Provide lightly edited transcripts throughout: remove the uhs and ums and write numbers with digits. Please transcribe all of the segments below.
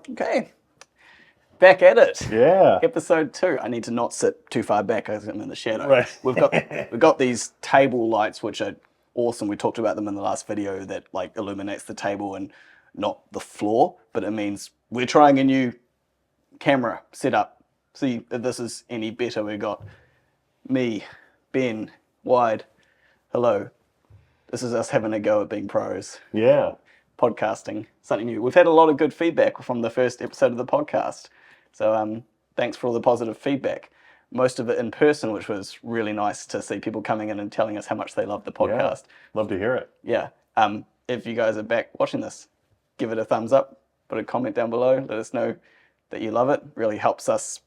Okay, back at it. Yeah. Episode 2. I need to not sit too far back because I'm in the shadow. Right. We've got these table lights which are awesome. We talked about them in the last video that like illuminates the table and not the floor, but it means we're trying a new camera setup. See if this is any better. We've got me, Ben, Wide. Hello. This is us having a go at being pros. Yeah. Podcasting, something new. We've had a lot of good feedback from the first episode of the podcast. So thanks for all the positive feedback. Most of it in person, which was really nice to see people coming in and telling us how much they love the podcast. Yeah. Love to hear it. Yeah. If you guys are back watching this, give it a thumbs up, put a comment down below, let us know that you love it. Really helps us,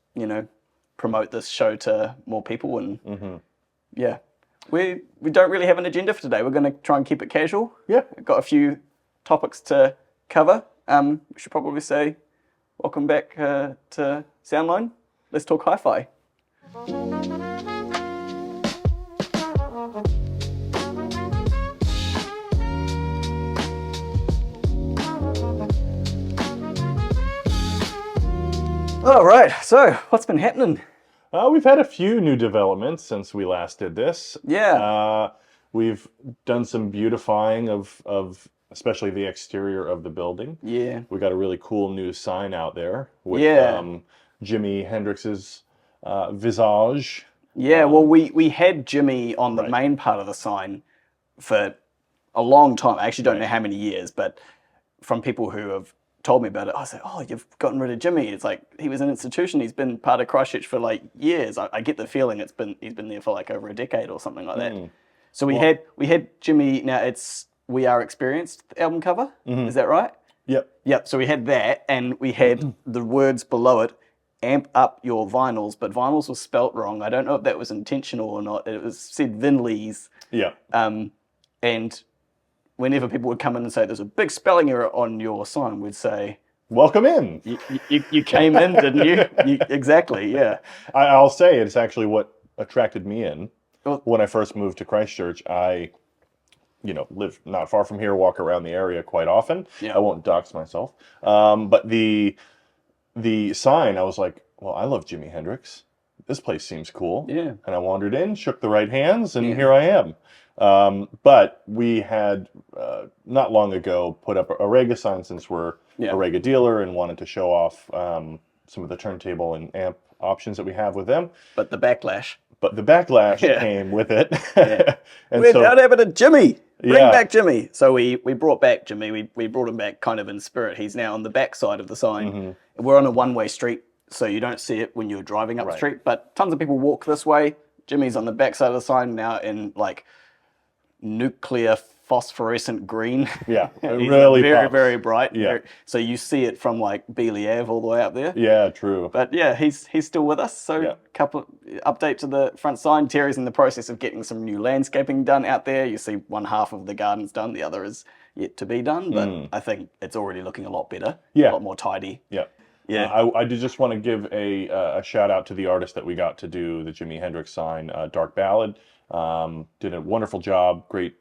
promote this show to more people. And yeah, we don't really have an agenda for today. We're going to try and keep it casual. Yeah. We've got a few topics to cover. We should probably say welcome back to Soundline. Let's talk hi-fi. All right, so what's been happening? We've had a few new developments since we last did this. Yeah. We've done some beautifying of especially the exterior of the building. Yeah. We got a really cool new sign out there with Jimi Hendrix's visage. Yeah, well, we had Jimmy on the main part of the sign for a long time. I actually don't know how many years, but from people who have told me about it, I was like, oh, you've gotten rid of Jimmy. It's like, he was an institution. He's been part of Christchurch for like years. I get the feeling he's been there for like over a decade or something like that. So we had Jimmy. Now it's We Are Experienced album cover. Is that right? Yep. So we had that, and we had the words below it, amp up your vinyls, but vinyls was spelt wrong. I don't know if that was intentional or not. It was said Vinleys. Yeah. And whenever people would come in and say there's a big spelling error on your sign, we'd say, welcome in. You came in, didn't you? Exactly, yeah. I'll say it's actually what attracted me in. Well, when I first moved to Christchurch, I live not far from here, walk around the area quite often. Yeah. I won't dox myself. But the sign, I was like, well, I love Jimi Hendrix. This place seems cool. Yeah. And I wandered in, shook the right hands, and here I am. But we had, not long ago, put up a Rega sign since we're a Rega dealer and wanted to show off some of the turntable and amp options that we have with them. But the backlash Came with it. And we're not having a Jimmy. Bring back Jimmy. So we brought back Jimmy. We brought him back kind of in spirit. He's now on the back side of the sign. We're on a one-way street, so you don't see it when you're driving up the street. But tons of people walk this way. Jimmy's on the back side of the sign now in like nuclear phosphorescent green. Yeah, He's really very, pops. very bright. Yeah. So you see it from like Beeley Ave all the way up there. Yeah, true. But yeah, he's still with us. So couple update to the front sign. Terry's in the process of getting some new landscaping done out there. You see one half of the garden's done, the other is yet to be done. But I think it's already looking a lot better. Yeah. A lot more tidy. Yeah. Yeah. I did just want to give a shout out to the artist that we got to do the Jimi Hendrix sign, Dark Ballad. Did a wonderful job. Great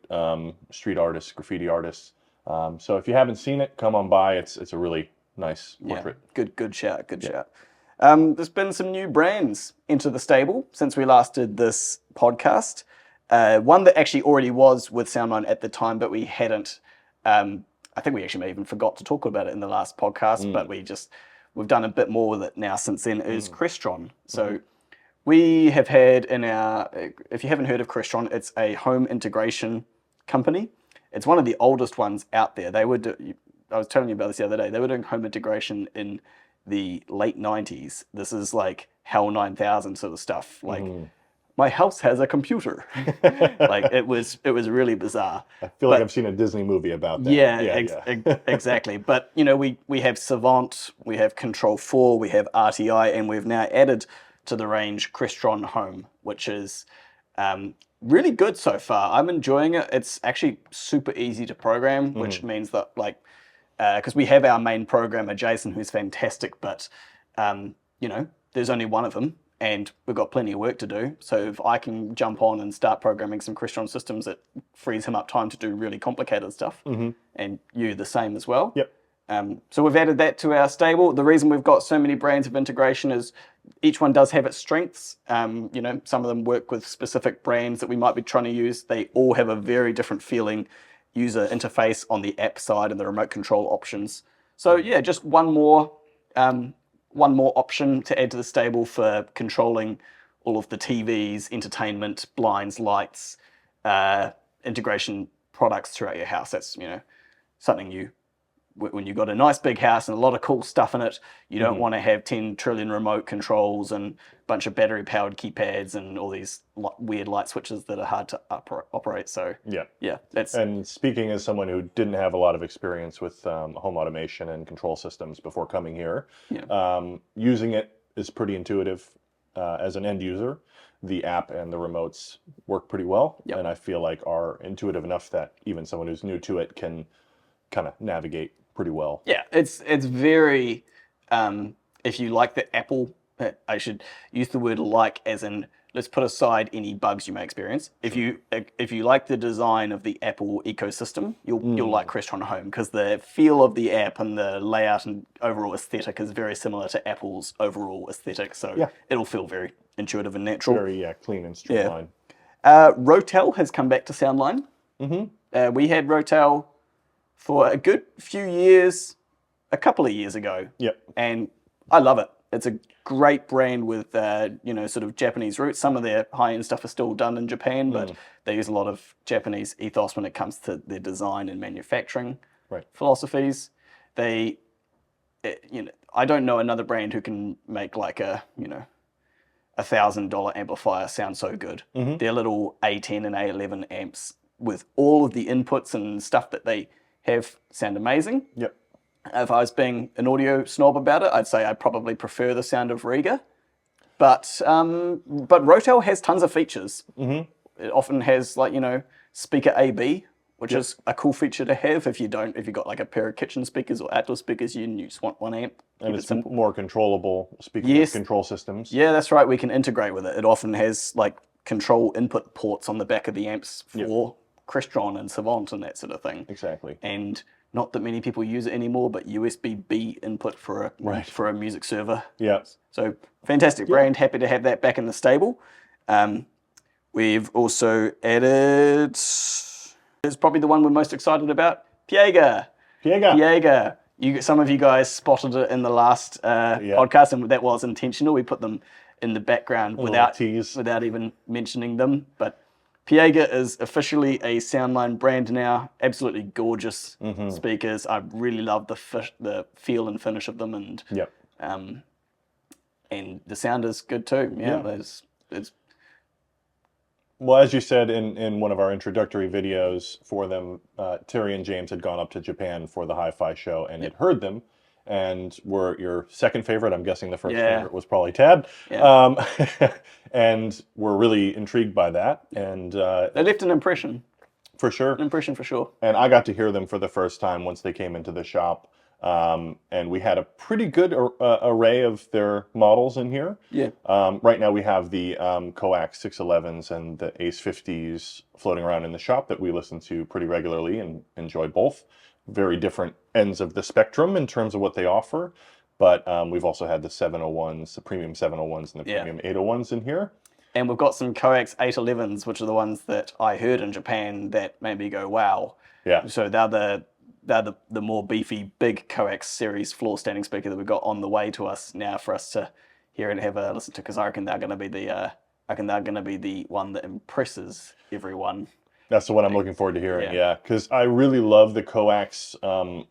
street artist, graffiti artist. So if you haven't seen it, come on by. It's a really nice portrait. Good shout. Good shout. There's been some new brands into the stable since we last did this podcast. One that actually already was with Soundline at the time, but we hadn't. I think we actually may even forgot to talk about it in the last podcast, but we've done a bit more with it now since then. Is Crestron. So we have had if you haven't heard of Crestron, it's a home integration company. It's one of the oldest ones out there. I was telling you about this the other day. They were doing home integration in the late 90s. This is like HAL 9000 sort of stuff. Like, my house has a computer. Like, it was really bizarre. I feel like I've seen a Disney movie about that. Yeah, exactly. But, we have Savant, we have Control 4, we have RTI, and we've now added to the range Crestron Home, which is really good so far. I'm enjoying it. It's actually super easy to program, which means that because we have our main programmer, Jason, who's fantastic, but there's only one of them, and we've got plenty of work to do. So if I can jump on and start programming some Crestron systems, it frees him up time to do really complicated stuff, and you the same as well. Yep. So we've added that to our stable. The reason we've got so many brands of integration is each one does have its strengths. Some of them work with specific brands that we might be trying to use. They all have a very different feeling user interface on the app side and the remote control options. So yeah, just one more option to add to the stable for controlling all of the TVs, entertainment, blinds, lights, integration products throughout your house. That's something when you've got a nice big house and a lot of cool stuff in it, you don't want to have 10 trillion remote controls and a bunch of battery powered keypads and all these weird light switches that are hard to operate. So yeah, that's. And speaking as someone who didn't have a lot of experience with home automation and control systems before coming here, using it is pretty intuitive as an end user. The app and the remotes work pretty well, and I feel like are intuitive enough that even someone who's new to it can kind of navigate pretty well. Yeah, it's very, if you like the Apple, I should use the word like as in, let's put aside any bugs you may experience. If you like the design of the Apple ecosystem, you'll like Crestron Home, because the feel of the app and the layout and overall aesthetic is very similar to Apple's overall aesthetic. So it'll feel very intuitive and natural. Very clean and streamlined. Rotel has come back to Soundline. We had Rotel for a good few years, a couple of years ago. And I love it. It's a great brand with, sort of Japanese roots. Some of their high-end stuff is still done in Japan, but they use a lot of Japanese ethos when it comes to their design and manufacturing philosophies. I don't know another brand who can make like a $1,000 amplifier sound so good. Their little A10 and A11 amps with all of the inputs and stuff that they have sound amazing. If I was being an audio snob about it, I'd say I probably prefer the sound of Riga. But Rotel has tons of features. It often has speaker AB, which is a cool feature to have if you've got like a pair of kitchen speakers or outdoor speakers and you just want one amp. And it's more controllable, speaking of control systems. Yeah, that's right. We can integrate with it. It often has like control input ports on the back of the amps for Crestron and Savant and that sort of thing. Exactly. And not that many people use it anymore, but USB-B input for a music server. So fantastic brand. Happy to have that back in the stable. We've also added, is probably the one we're most excited about, Piega. Some of you guys spotted it in the last podcast, and that was intentional. We put them in the background without even mentioning them. But Piega is officially a Soundline brand now. Absolutely gorgeous speakers. I really love the feel and finish of them, and the sound is good too. Well, as you said in one of our introductory videos for them, Terry and James had gone up to Japan for the Hi-Fi show and had heard them, and were your second favorite. I'm guessing the first favorite was probably Tab. And we're really intrigued by that. And they left an impression. For sure. An impression for sure. And I got to hear them for the first time once they came into the shop. And we had a pretty good array of their models in here. Right now we have the Coax 611s and the Ace 50s floating around in the shop that we listen to pretty regularly and enjoy both. Very different ends of the spectrum in terms of what they offer. But we've also had the 701s, the premium 701s and the premium 801s in here. And we've got some Coax 811s, which are the ones that I heard in Japan that made me go, wow. So they're the more beefy, big Coax series floor standing speaker that we've got on the way to us now for us to hear and have a listen to, because I reckon they're going to be the one that impresses everyone. That's the one I'm looking forward to hearing, because I really love the Coax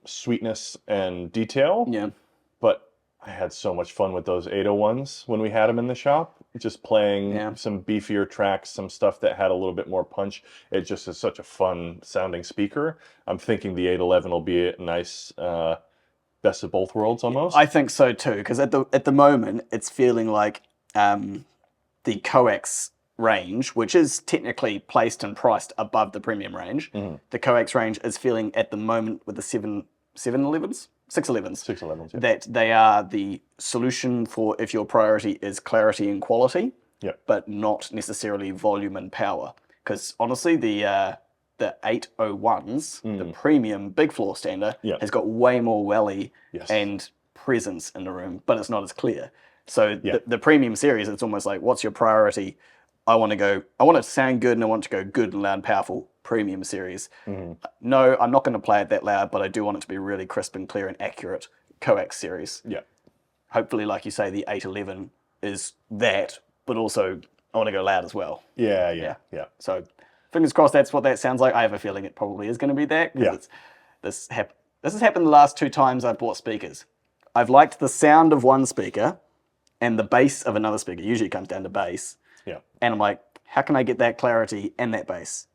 sweetness and detail. But I had so much fun with those 801s when we had them in the shop, just playing some beefier tracks, some stuff that had a little bit more punch. It just is such a fun sounding speaker. I'm thinking the 811 will be a nice best of both worlds almost. I think so too, because at the moment it's feeling like the Coax range, which is technically placed and priced above the premium range, the Coax range is feeling at the moment with the 611s, that they are the solution for if your priority is clarity and quality, but not necessarily volume and power. Because honestly, the the 801s, the premium big floor stander, Yeah. has got way more welly Yes. and presence in the room, but it's not as clear. So Yeah. the premium series, it's almost like, what's your priority? I want it to sound good and I want it to go good and loud and powerful. Premium series. No, I'm not going to play it that loud, but I do want it to be really crisp and clear and accurate. Coax series. Yeah. Hopefully, like you say, the 811 is that, but also I want to go loud as well. Yeah. So fingers crossed that's what that sounds like. I have a feeling it probably is going to be that. Yeah. This has happened the last 2 times I've bought speakers. I've liked the sound of one speaker and the bass of another speaker. Usually it comes down to bass. Yeah. And I'm like, how can I get that clarity and that bass?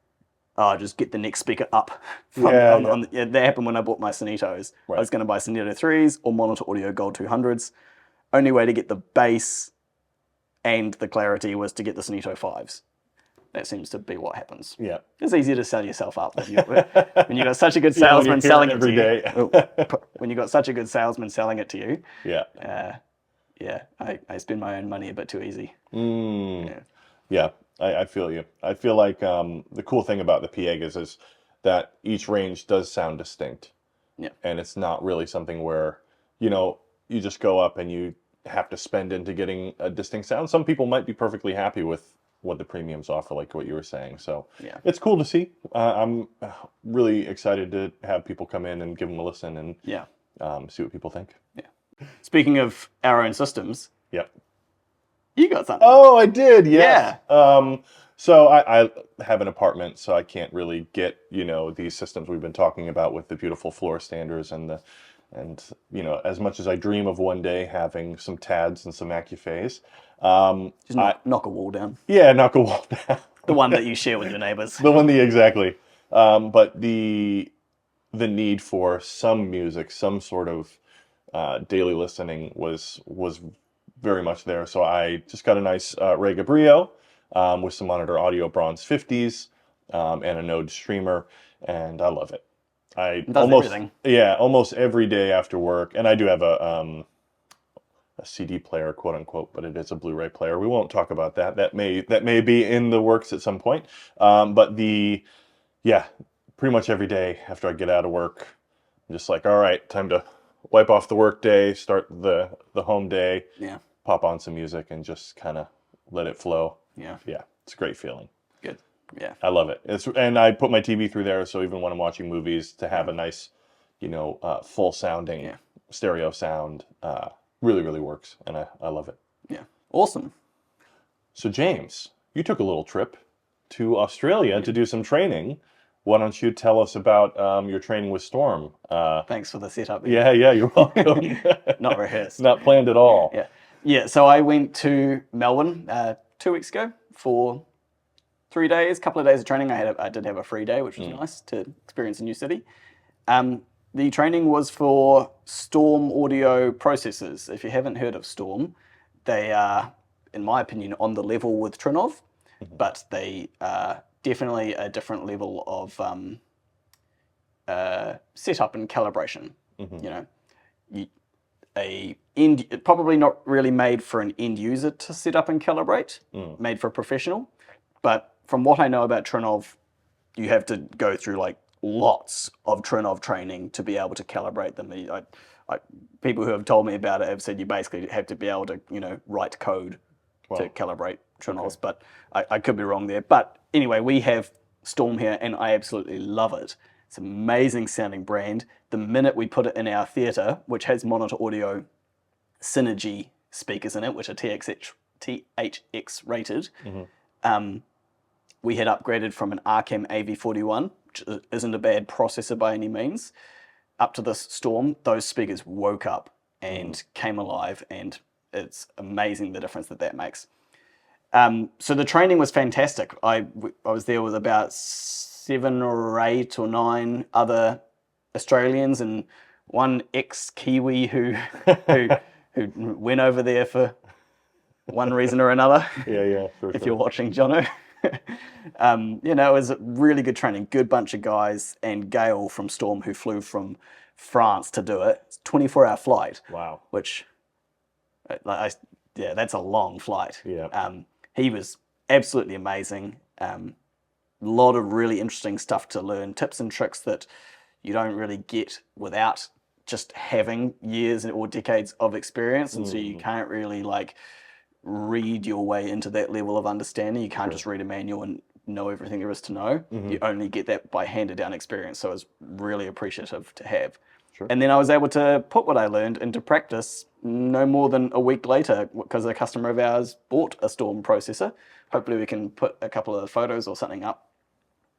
Oh, just get the next speaker up. That happened when I bought my Sonitos. Right. I was going to buy Sonito 3s or Monitor Audio Gold 200s. Only way to get the bass and the clarity was to get the Sonito 5s. That seems to be what happens. Yeah. It's easier to sell yourself up when you got such a good salesman selling it to you. When you got such a good salesman selling it to you. Yeah. I spend my own money a bit too easy. Yeah, I feel you. I feel like the cool thing about the Piegas is that each range does sound distinct. Yeah. And it's not really something where, you just go up and you have to spend into getting a distinct sound. Some people might be perfectly happy with what the premiums offer, like what you were saying. So yeah, it's cool to see. I'm really excited to have people come in and give them a listen and see what people think. Yeah. Speaking of our own systems. Yep. You got something. Oh, I did. Yes. Yeah. So I have an apartment, so I can't really get, these systems we've been talking about with the beautiful floor standers and as much as I dream of one day having some TADs and some Accuphase. Just knock a wall down. Yeah, knock a wall down. The one that you share with your neighbors. Exactly. But the need for some music, some sort of daily listening was very much there. So I just got a nice Ray Gabriel with some Monitor Audio Bronze 50s and a Node streamer, and I love it. Almost every day after work, and I do have a CD player, quote unquote, but it is a Blu-ray player. We won't talk about that. That may be in the works at some point. But pretty much every day after I get out of work, I'm just like, all right, time to wipe off the work day, start the home day. Yeah. Pop on some music and just kind of let it flow. Yeah. Yeah. It's a great feeling. Good. Yeah. I love it. And I put my TV through there, so even when I'm watching movies, to have a nice, full sounding stereo sound, really, really works. And I love it. Yeah. Awesome. So James, you took a little trip to Australia to do some training. Why don't you tell us about your training with Storm? Thanks for the setup. Yeah, you're welcome. Not rehearsed. Not planned at all. Yeah, so I went to Melbourne 2 weeks ago for 3 days, couple of days of training. I did have a free day, which was nice to experience a new city. The training was for Storm audio processors. If you haven't heard of Storm, they are, in my opinion, on the level with Trinov, but they are definitely a different level of setup and calibration. Probably not really made for an end user to set up and calibrate, made for a professional. But from what I know about Trinov, you have to go through like lots of Trinov training to be able to calibrate them. People who have told me about it have said you basically have to be able to, write code to calibrate Trinovs, but I could be wrong there. But anyway, we have Storm here and I absolutely love it. It's an amazing sounding brand. The minute we put it in our theatre, which has Monitor Audio Synergy speakers in it, which are THX rated, we had upgraded from an Arcam AV41, which isn't a bad processor by any means, up to this Storm. Those speakers woke up and came alive, and it's amazing the difference that makes. So the training was fantastic. I was there with about 7 or 8 or 9 other Australians and one ex-Kiwi who went over there for one reason or another. Yeah. If you're watching, Jono. It was a really good training, good bunch of guys, and Gail from Storm, who flew from France to do it. It's a 24-hour flight. Wow. Which, that's a long flight. Yeah. He was absolutely amazing. lot of really interesting stuff to learn, tips and tricks that you don't really get without just having years or decades of experience, and so you can't really like read your way into that level of understanding. You can't just read a manual and know everything there is to know. You only get that by handed down experience. So I was really appreciative to have. Sure. And then I was able to put what I learned into practice no more than a week later because a customer of ours bought a Storm processor. Hopefully we can put a couple of photos or something up.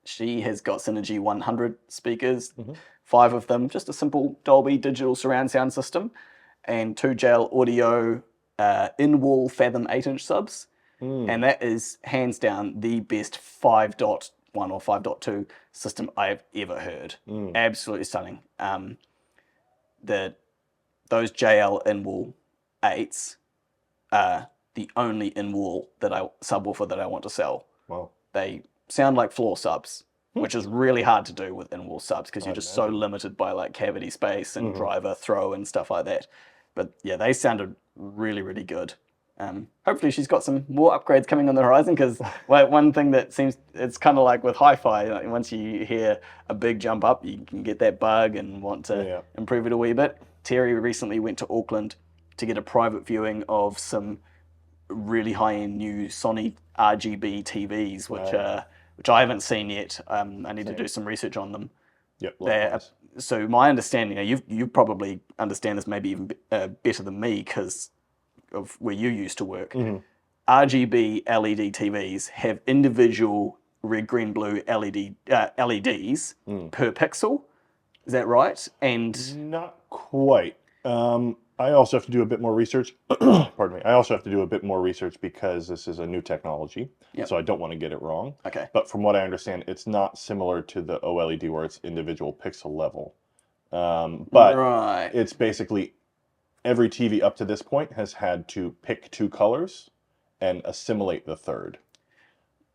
She has got Synergy 100 speakers, 5 of them, just a simple Dolby digital surround sound system, and 2 JL audio in-wall Fathom 8-inch subs. And that is hands down the best 5.1 or 5.2 system I've ever heard. Absolutely stunning. Those JL in-wall 8s are the only in-wall subwoofer that I want to sell. Wow. They sound like floor subs, which is really hard to do with in-wall subs because you're just so limited by like cavity space and driver throw and stuff like that. But yeah, they sounded really, really good. Hopefully she's got some more upgrades coming on the horizon because one thing that seems, it's kind of like with hi-fi, like once you hear a big jump up, you can get that bug and want to improve it a wee bit. Terry recently went to Auckland to get a private viewing of some really high-end new Sony RGB TVs, which I haven't seen yet. I need to do some research on them. Yep. So my understanding, you probably understand this maybe even better than me because of where you used to work. RGB LED TVs have individual red, green, blue LEDs per pixel. Is that right? And not quite. I also have to do a bit more research. Pardon me. I also have to do a bit more research because this is a new technology, so I don't want to get it wrong. Okay. But from what I understand, it's not similar to the OLED where it's individual pixel level. But it's basically every TV up to this point has had to pick 2 colors and assimilate the third.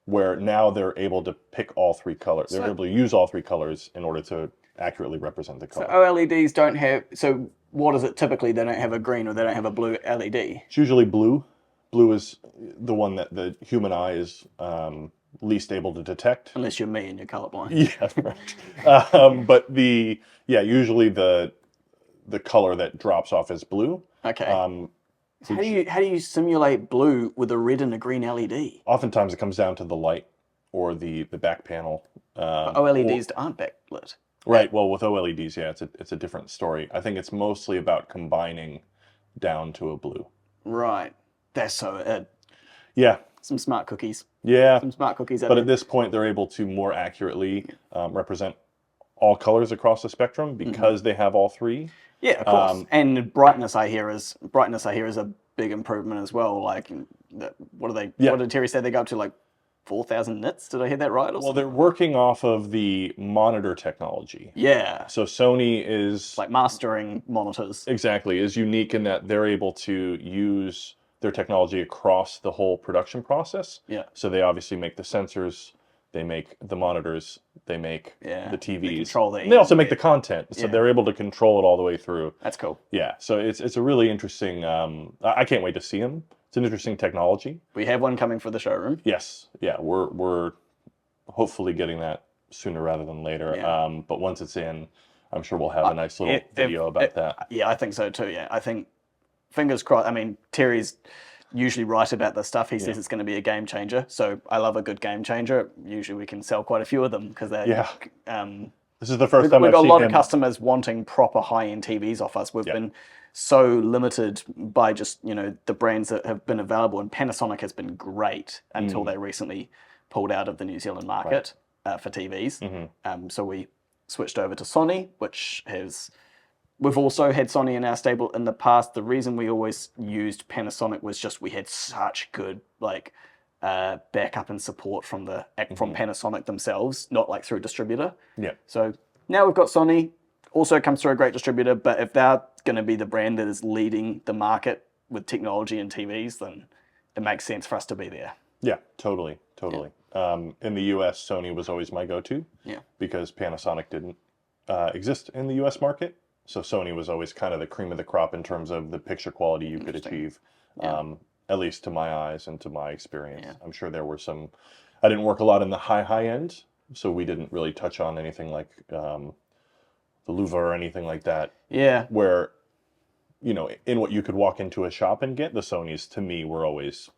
Where now they're able to pick all 3 colors. They're able to use all 3 colors in order to accurately represent the color. So OLEDs don't have, so what is it typically? They don't have a green or they don't have a blue LED? It's usually blue. Blue is the one that the human eye is least able to detect. Unless you're me and you're colorblind. Yeah, right. But usually the color that drops off is blue. Okay. So how do you simulate blue with a red and a green LED? Oftentimes it comes down to the light or the back panel. But OLEDs aren't backlit. Right. Well, with OLEDs, it's a different story. I think it's mostly about combining down to a blue. Right. That's so. Yeah. Some smart cookies. Yeah. Some smart cookies. But at this point, they're able to more accurately represent all colors across the spectrum because they have all 3. Yeah, of course. And brightness, I hear, is a big improvement as well. Like, what did Terry say they go up to? Like 4,000 nits? Did I hear that right? Well, they're working off of the monitor technology. Yeah. So Sony is like mastering monitors. Exactly, is unique in that they're able to use their technology across the whole production process. Yeah. So they obviously make the sensors, they make the monitors, they make the TVs. They also make the content. So they're able to control it all the way through. That's cool. Yeah. So it's a really interesting. I can't wait to see them. It's an interesting technology. We have one coming for the showroom. Yes. Yeah. We're hopefully getting that sooner rather than later. Yeah. But once it's in, I'm sure we'll have a nice little video about that. Yeah, I think so too. Yeah, I think fingers crossed. I mean, Terry's usually right about this stuff. He says it's going to be a game changer. So I love a good game changer. Usually we can sell quite a few of them because they're this is the first time we've got a lot of customers wanting proper high-end TVs off us. We've been so limited by just the brands that have been available, and Panasonic has been great until they recently pulled out of the New Zealand market for TVs. So we switched over to Sony, which has. We've also had Sony in our stable in the past. The reason we always used Panasonic was just we had such good backup and support from from Panasonic themselves, not like through a distributor. Yeah. So now we've got Sony, also comes through a great distributor, but if they're going to be the brand that is leading the market with technology and TVs, then it makes sense for us to be there. Yeah, totally. In the US, Sony was always my go-to because Panasonic didn't exist in the US market. So Sony was always kind of the cream of the crop in terms of the picture quality you could achieve, at least to my eyes and to my experience. I'm sure there were some I didn't work a lot in the high end, so we didn't really touch on anything like the Louvre or anything like that. Yeah. Where, you know, in what you could walk into a shop and get, the Sonys to me were always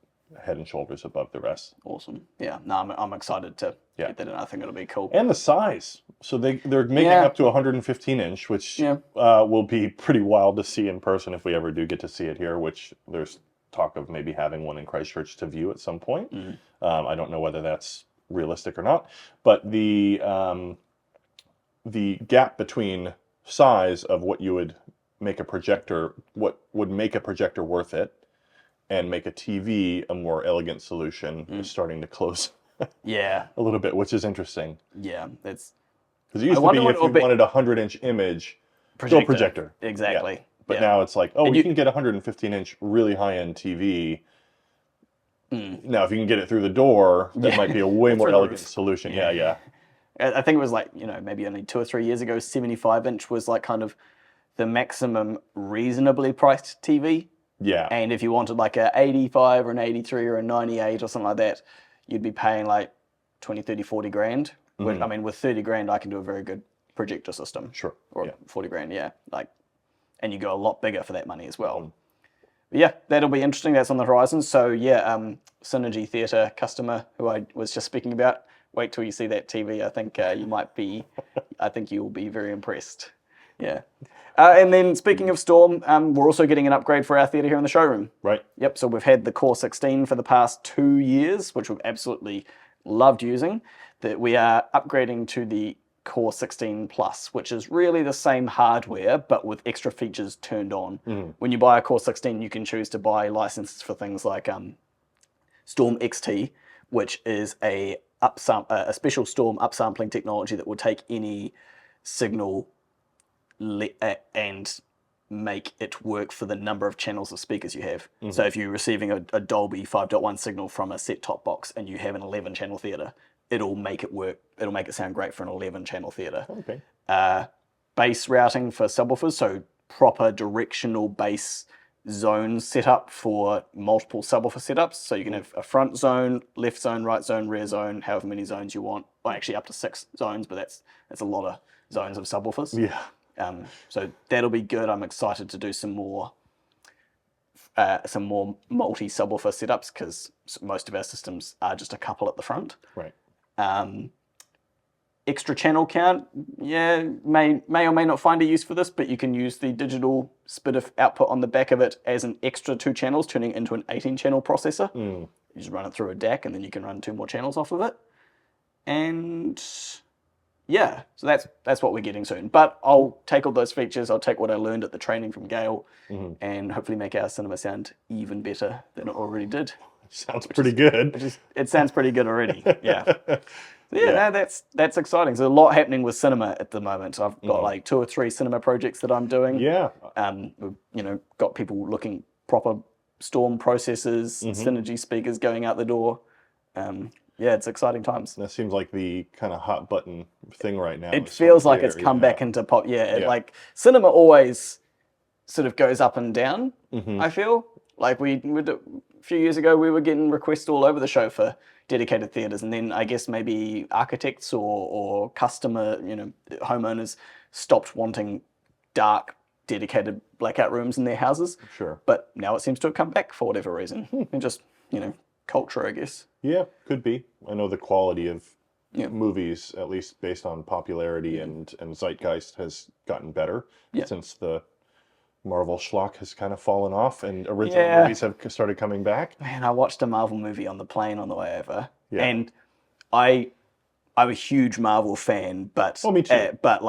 head and shoulders above the rest. Awesome. Yeah. No, I'm excited to get that in. I think it'll be cool. And the size. So they're making up to 115 inch, which will be pretty wild to see in person if we ever do get to see it here, which there's talk of maybe having one in Christchurch to view at some point. I don't know whether that's realistic or not, but the gap between size of what you would make a projector, what would make a projector worth it, and make a TV a more elegant solution is starting to close a little bit, which is interesting. Yeah, it's because it used to be if you wanted a 100-inch image, go projector. Exactly. Yeah. But now it's like, oh, you can get a 115-inch really high-end TV. Now, if you can get it through the door, that might be a way more elegant solution. Yeah. I think it was like, you know, maybe only 2 or 3 years ago, 75-inch was like kind of the maximum reasonably priced TV. Yeah. And if you wanted like a 85 or an 83 or a 98 or something like that, you'd be paying like 20, 30, 40 grand. Which, I mean, with 30 grand, I can do a very good projector system. Sure. Or 40 grand, like, and you go a lot bigger for that money as well. But yeah, that'll be interesting. That's on the horizon. So yeah, Synergy Theatre customer who I was just speaking about, wait till you see that TV. I think I think you will be very impressed. Yeah. And then speaking of Storm, we're also getting an upgrade for our theatre here in the showroom. Right. Yep, so we've had the Core 16 for the past 2 years, which we've absolutely loved using. That we are upgrading to the Core 16 Plus, which is really the same hardware, but with extra features turned on. When you buy a Core 16, you can choose to buy licenses for things like Storm XT, which is a special Storm upsampling technology that will take any signal and make it work for the number of channels of speakers you have. So if you're receiving a Dolby 5.1 signal from a set-top box and you have an 11-channel theatre, it'll make it work. It'll make it sound great for an 11-channel theatre. Okay. Bass routing for subwoofers, so proper directional bass zone setup for multiple subwoofer setups. So you can have a front zone, left zone, right zone, rear zone, however many zones you want. Well, actually up to 6 zones, but that's a lot of zones of subwoofers. Yeah. So that'll be good. I'm excited to do some more multi subwoofer setups because most of our systems are just a couple at the front. Right. Extra channel count, may or may not find a use for this, but you can use the digital SPDIF output on the back of it as an extra 2 channels, turning it into an 18-channel processor. You just run it through a DAC, and then you can run 2 more channels off of it. And yeah, so that's what we're getting soon. But I'll take all those features, I'll take what I learned at the training from Gail, and hopefully make our cinema sound even better than it already did. Sounds pretty good. It sounds pretty good already, yeah. No, that's exciting. There's a lot happening with cinema at the moment. I've got like 2 or 3 cinema projects that I'm doing. Yeah. We've, got people looking proper Storm processors, Synergy speakers going out the door. It's exciting times. That seems like the kind of hot button thing right now. It feels like it's come back into pop. Like cinema always sort of goes up and down, I feel. Like a few years ago, we were getting requests all over the show for dedicated theatres, and then I guess maybe architects or customer, homeowners stopped wanting dark, dedicated blackout rooms in their houses. Sure. But now it seems to have come back for whatever reason. And just, culture, I guess. Yeah, could be. I know the quality of movies, at least based on popularity and zeitgeist, has gotten better since the Marvel schlock has kind of fallen off and original movies have started coming back. Man, I watched a Marvel movie on the plane on the way over, and I'm a huge Marvel fan, but me too. But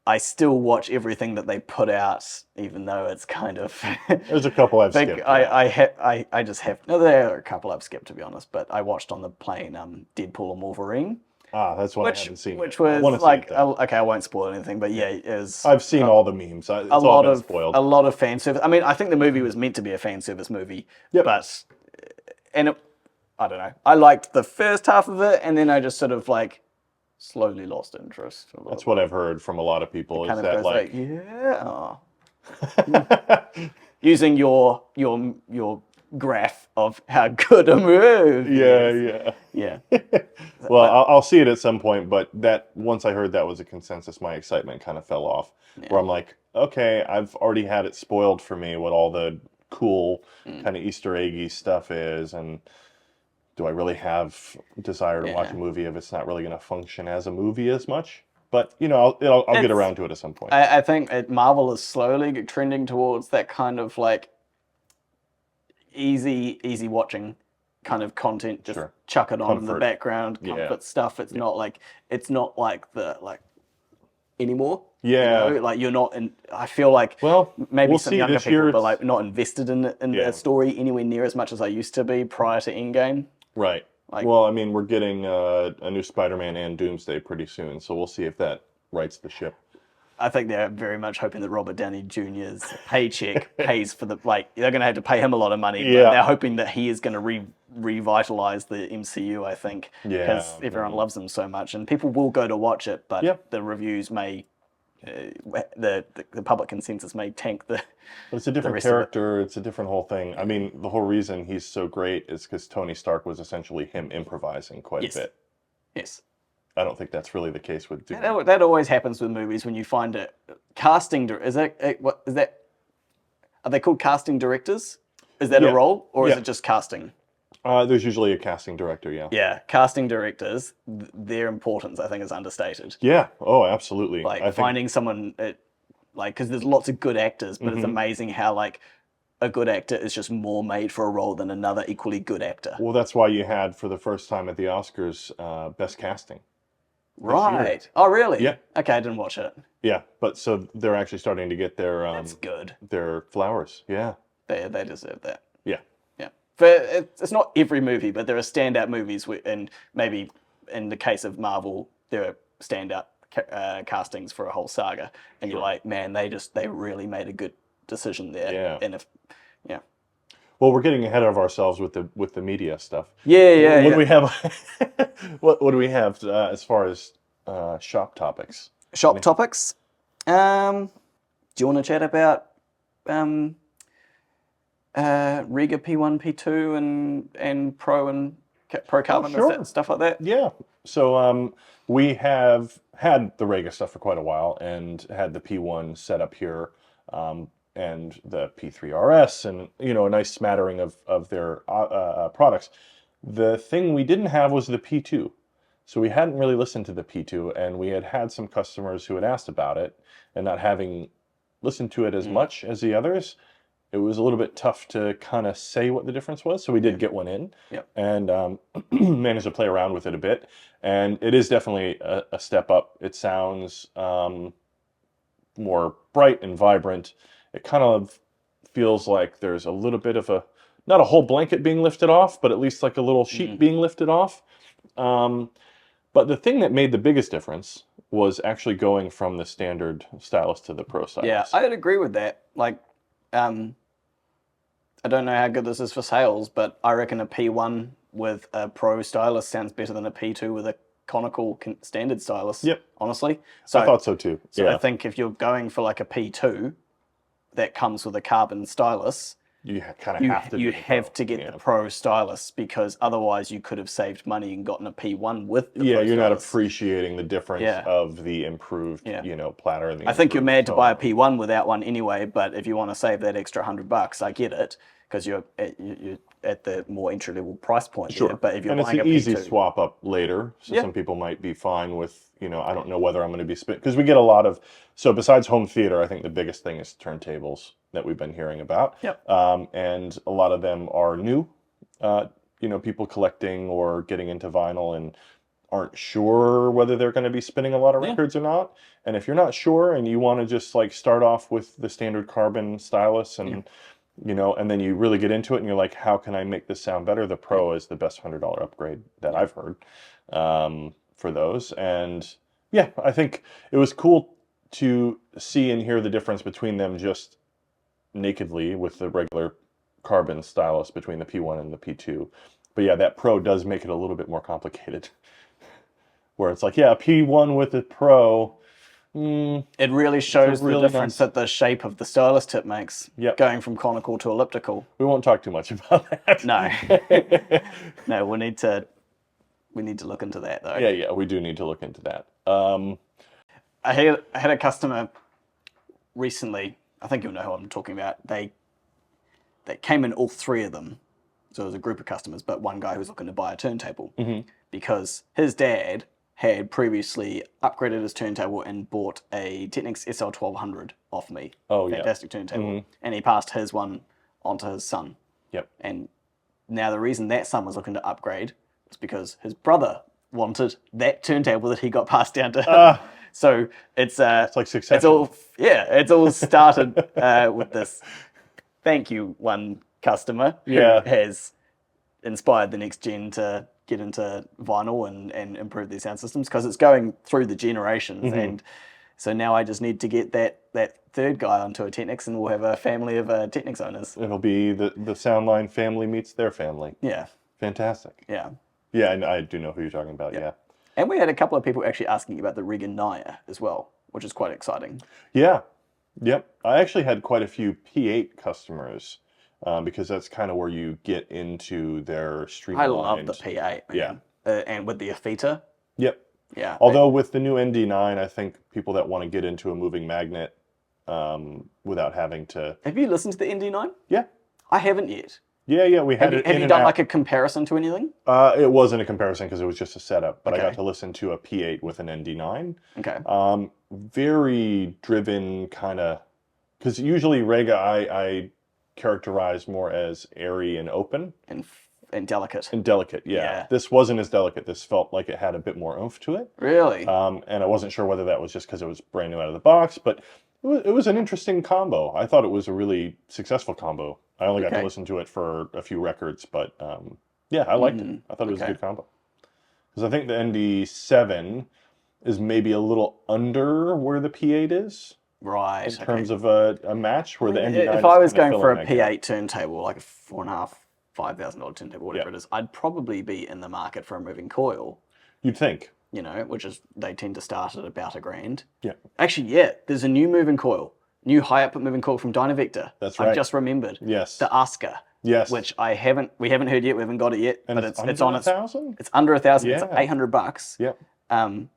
I still watch everything that they put out, even though it's kind of. There's a couple I've skipped. I just have. No, there are a couple I've skipped, to be honest. But I watched on the plane Deadpool and Wolverine. That's one I haven't seen. Which was like, okay, I won't spoil anything, but it was. I've seen all the memes. It's all been spoiled. A lot of fan service. I mean, I think the movie was meant to be a fan service movie, but I don't know. I liked the first half of it, and then I just sort of slowly lost interest. That's what I've heard from a lot of people. Is that using your graph of how good a movie is. Yeah. Yeah. Well, But- I'll see it at some point, but that once I heard that was a consensus, my excitement kind of fell off. Where I'm like, okay, I've already had it spoiled for me what all the cool kind of Easter eggy stuff is, and do I really have desire to watch a movie if it's not really going to function as a movie as much? But you know, I'll get around to it at some point. I think Marvel is slowly trending towards that kind of like easy watching kind of content. Just chuck it on in the background, comfort stuff. It's not like the anymore. Yeah. You know? Like you're not in. I feel like maybe we'll some see. younger This people year are like not invested in the story anywhere near as much as I used to be prior to Endgame. Right. Well, I mean, we're getting a new Spider-Man and Doomsday pretty soon, so we'll see if that rights the ship. I think they're very much hoping that Robert Downey Jr.'s paycheck pays for the they're going to have to pay him a lot of money, but they're hoping that he is going to revitalize the MCU. I think because everyone loves him so much, and people will go to watch it, but the reviews may. The public consensus may tank the. But it's a different character. It's a different whole thing. I mean, the whole reason he's so great is because Tony Stark was essentially him improvising quite a bit. Yes. I don't think that's really the case with Doom. That always happens with movies when you find it. Casting is that what is that? Are they called casting directors? Is that a role or is it just casting? There's usually a casting director, Yeah, casting directors, their importance, I think, is understated. Yeah, oh, absolutely. Like, finding someone, because there's lots of good actors, but it's amazing how, like, a good actor is just more made for a role than another equally good actor. Well, that's why you had, for the first time at the Oscars, Best Casting. Right. Oh, really? Yeah. Okay, I didn't watch it. Yeah, but so they're actually starting to get their... That's good. Their flowers, yeah. They deserve that. Yeah. Yeah. But it's not every movie, but there are standout movies, and maybe in the case of Marvel, there are standout castings for a whole saga, and you're like, man, they really made a good decision there. Yeah. And Well, we're getting ahead of ourselves with the media stuff. Yeah. What do we have? what do we have as far as shop topics? Topics. Do you want to chat about Riga P1, P2, and Pro Carbon stuff like that? Yeah. So we have had the Rega stuff for quite a while and had the P1 set up here. And the P3RS, and a nice smattering of their products. The thing we didn't have was the P2, so we hadn't really listened to the P2, and we had some customers who had asked about it, and not having listened to it as much as the others, it was a little bit tough to kind of say what the difference was. So we did get one in, and managed to play around with it a bit, and it is definitely a step up. It sounds more bright and vibrant. It kind of feels like there's a little bit of not a whole blanket being lifted off, but at least like a little sheet being lifted off. But the thing that made the biggest difference was actually going from the standard stylus to the Pro stylus. Yeah, I'd agree with that. Like, I don't know how good this is for sales, but I reckon a P1 with a Pro stylus sounds better than a P2 with a conical standard stylus. Yep. Honestly. So I thought so too. So I think if you're going for like a P2 that comes with a carbon stylus, you kind of have to get the Pro stylus, because otherwise you could have saved money and gotten a P1 with the Pro you're stylus. not appreciating the difference of the improved platter. And I think you're mad to buy a P1 without one anyway, but if you want to save that extra $100, I get it, because you're at the more entry level price point. Sure. There. But if you're and buying it's an easy P2, swap up later, so some people might be fine with, I don't know whether I'm going to be because we get a lot of, so besides home theater, I think the biggest thing is turntables that we've been hearing about. Yep. And a lot of them are new, people collecting or getting into vinyl and aren't sure whether they're going to be spinning a lot of records or not. And if you're not sure and you want to just like start off with the standard carbon stylus and and then you really get into it and you're like, how can I make this sound better? The Pro is the best $100 upgrade that I've heard for those. And yeah, I think it was cool to see and hear the difference between them just nakedly with the regular carbon stylus between the P1 and the P2. But yeah, that Pro does make it a little bit more complicated. Where it's like, yeah, P1 with the Pro, It really shows really the difference nice- that the shape of the stylus tip makes, Yep. going from conical to elliptical. We won't talk too much about that. No. No, we need to look into that, though. Yeah, we do need to look into that. I had a customer recently, I think you'll know who I'm talking about. They came in, all three of them. So it was a group of customers, but one guy who was looking to buy a turntable because his dad had previously upgraded his turntable and bought a Technics SL1200 off me. Oh, Fantastic turntable. And he passed his one onto his son. Yep. And now the reason that son was looking to upgrade was because his brother wanted that turntable that he got passed down to him. So it's like succession. It's all started with this. Thank you, one customer who has inspired the next gen to get into vinyl and improve their sound systems, because it's going through the generations. And so now I just need to get that third guy onto a Technics, and we'll have a family of Technics owners. It'll be the Soundline family meets their family. Yeah. Fantastic. Yeah. Yeah, and I do know who you're talking about, yeah. And we had a couple of people actually asking about the Rig and Naya as well, which is quite exciting. Yeah. Yep. I actually had quite a few P8 customers because that's kind of where you get into their streamlined. I love the P8. Man. Yeah. And with the Afita. Yep. Yeah. Although with the new ND9, I think people that want to get into a moving magnet without having to... Have you listened to the ND9? Yeah. I haven't yet. Yeah, we had Have you done like a comparison to anything? It wasn't a comparison because it was just a setup, but I got to listen to a P8 with an ND9. Okay. Very driven kind of... Because usually Rega I characterize more as airy and open. And delicate. And delicate, yeah. This wasn't as delicate. This felt like it had a bit more oomph to it. Really? And I wasn't sure whether that was just because it was brand new out of the box, but it was an interesting combo. I thought it was a really successful combo. I only got to listen to it for a few records, but yeah, I liked it. I thought it was a good combo. Because I think the ND7 is maybe a little under where the P8 is. Right. In terms of a match, where the ND9 if I was going for a P8 turntable, like a $4,500, $5,000 turntable, whatever it is, I'd probably be in the market for a moving coil. You'd think. You know, which is, they tend to start at about $1,000. Yeah. Actually, yeah, there's a new moving coil, new high output moving coil from Dynavector. That's right. I've just remembered. Yes. The Asker. Yes. Which we haven't heard yet. We haven't got it yet. And but it's on $1,000? It's under $1,000. Yeah. It's $800. Yep.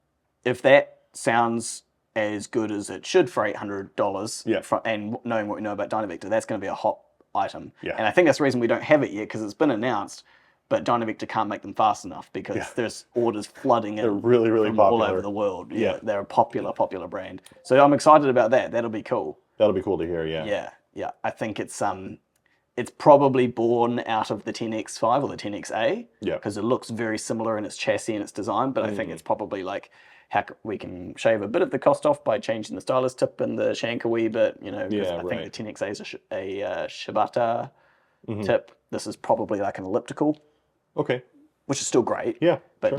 If that sounds as good as it should for $800, and knowing what we know about Dynavector, that's going to be a hot item. Yeah. And I think that's the reason we don't have it yet, because it's been announced, but Dynavector can't make them fast enough because there's orders flooding in. They're really, really popular. All over the world. Yeah, they're a popular brand. So I'm excited about that. That'll be cool. That'll be cool to hear, yeah. Yeah. I think it's probably born out of the 10X5 or the 10XA. Yeah. Because it looks very similar in its chassis and its design, but I think it's probably like how we can shave a bit of the cost off by changing the stylus tip and the shank a wee bit, you know. I think the 10XA is a Shibata tip. This is probably like an elliptical. Okay. Which is still great. Yeah. But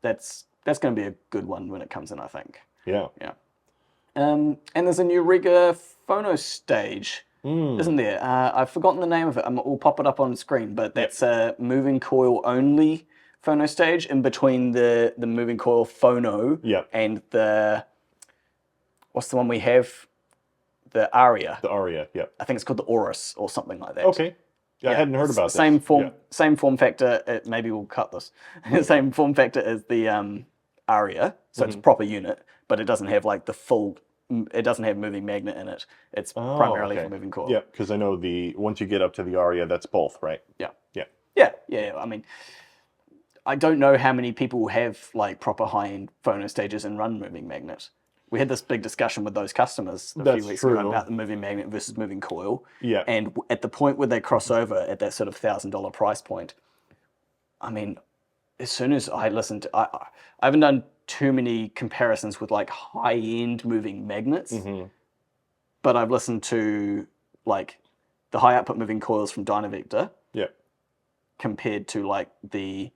that's going to be a good one when it comes in, I think. Yeah. Yeah. And there's a new Rega phono stage, isn't there? I've forgotten the name of it. We'll pop it up on screen, but that's a moving coil only phono stage in between the moving coil phono and the, what's the one we have? The Aria. The Aria, yeah. I think it's called the Aurus or something like that. Okay. Yeah, I hadn't heard about this. Same form factor. Maybe we'll cut this. Same form factor as the Aria, so it's a proper unit, but it doesn't have like the full. It doesn't have moving magnet in it. It's primarily for moving coil. Yeah, because I know once you get up to the Aria, that's both, right? Yeah. I mean, I don't know how many people have like proper high-end phono stages and run moving magnet. We had this big discussion with those customers a few weeks ago about the moving magnet versus moving coil. Yeah. And at the point where they cross over at that sort of $1,000 price point, I mean, as soon as I listened to, I haven't done too many comparisons with like high-end moving magnets, but I've listened to like the high output moving coils from Dynavector compared to like the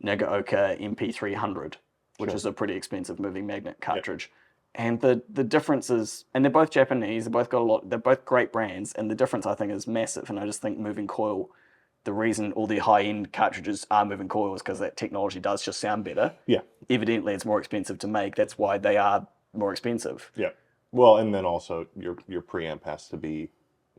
Nagaoka MP300, which is a pretty expensive moving magnet cartridge. And the difference is, and they're both Japanese, they're both great brands, and the difference I think is massive. And I just think moving coil, the reason all the high-end cartridges are moving coil is because that technology does just sound better. Yeah. Evidently it's more expensive to make. That's why they are more expensive. Yeah. Well, and then also your preamp has to be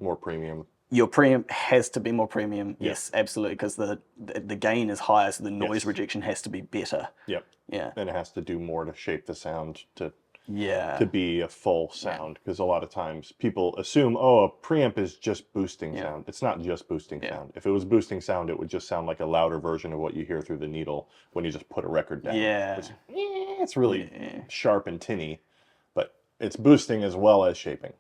more premium. Your preamp has to be more premium. Yes, absolutely, because the gain is higher, so the noise rejection has to be better. Yep. Yeah. And it has to do more to shape the sound to Yeah. be a full sound, because a lot of times people assume, oh, a preamp is just boosting sound. It's not just boosting sound. If it was boosting sound, it would just sound like a louder version of what you hear through the needle when you just put a record down. Yeah. It's really sharp and tinny, but it's boosting as well as shaping.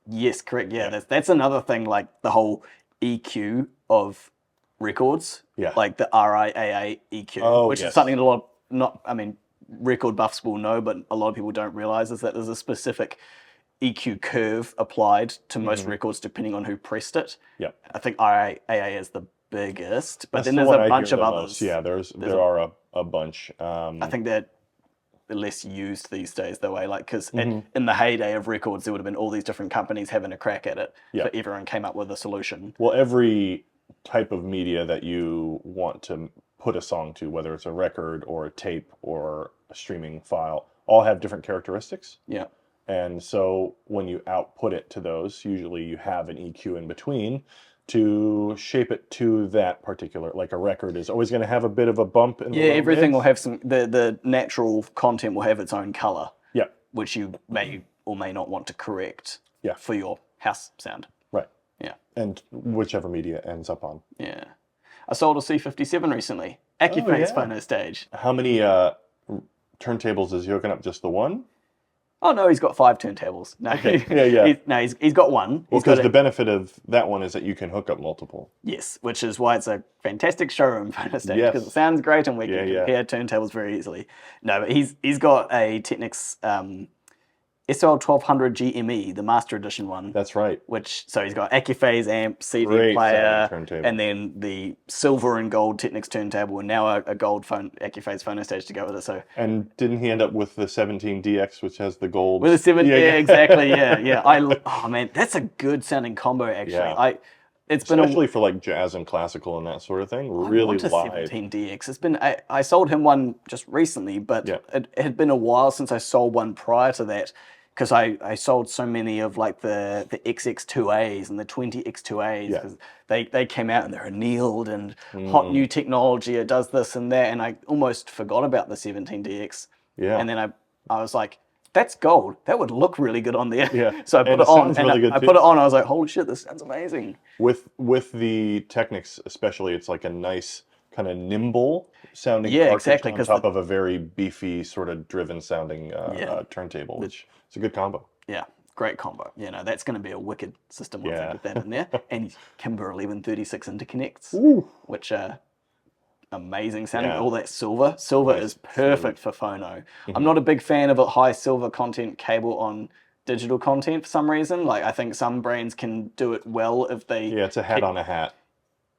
Yes, correct. Yeah, that's another thing, like the whole EQ of records. Yeah. Like the RIAA EQ, which is something record buffs will know, but a lot of people don't realize, is that there's a specific EQ curve applied to most records depending on who pressed it. Yeah. I think RIAA is the biggest, but That's then there's a bunch of others. Most. Yeah, there are a bunch. I think they're less used these days, though, like, because in the heyday of records, there would have been all these different companies having a crack at it, but everyone came up with a solution. Well, every type of media that you want to put a song to, whether it's a record or a tape or a streaming file, all have different characteristics. Yeah. And so when you output it to those, usually you have an EQ in between to shape it to that particular, like a record is always going to have a bit of a bump in the low everything mids. will have the natural content will have its own color. Yeah. Which you may or may not want to correct for your house sound. Right. Yeah. And whichever media ends up on. Yeah. I sold a C57 recently. Accuphase phono stage. How many turntables is he hooking up? Just the one? Oh no, he's got 5 turntables. No, he's got one. Well, because the benefit of that one is that you can hook up multiple. Yes, which is why it's a fantastic showroom phono stage, because it sounds great and we can compare turntables very easily. No, but he's got a Technics SL1200 GME, the Master Edition one. That's right. So he's got Accuphase amp, CD player, and then the silver and gold Technics turntable, and now a gold Accuphase phono stage to go with it. So. And didn't he end up with the 17DX, which has the gold? With the 7, exactly, yeah. Oh man, that's a good sounding combo actually. Yeah. Especially for like jazz and classical and that sort of thing. Really live. 17DX. It's been I sold him one just recently, but it had been a while since I sold one prior to that, because I sold so many of like the XX2As and the 20X2As, because they came out and they're annealed and hot new technology. It does this and that, and I almost forgot about the 17DX. Yeah. And then I was like, that's gold. That would look really good on there. Yeah. So I put it on, and I put it on. I was like, holy shit, this sounds amazing. With the Technics especially, it's like a nice kind of nimble sounding exactly, on top of a very beefy sort of driven sounding turntable, which is a good combo. Yeah, great combo. That's going to be a wicked system once I get that in there. And Kimber 1136 interconnects, which are amazing sounding. All that silver. Silver is perfect for phono. I'm not a big fan of a high silver content cable on digital content for some reason. Like, I think some brands can do it well if they... Yeah, it's a hat on a hat.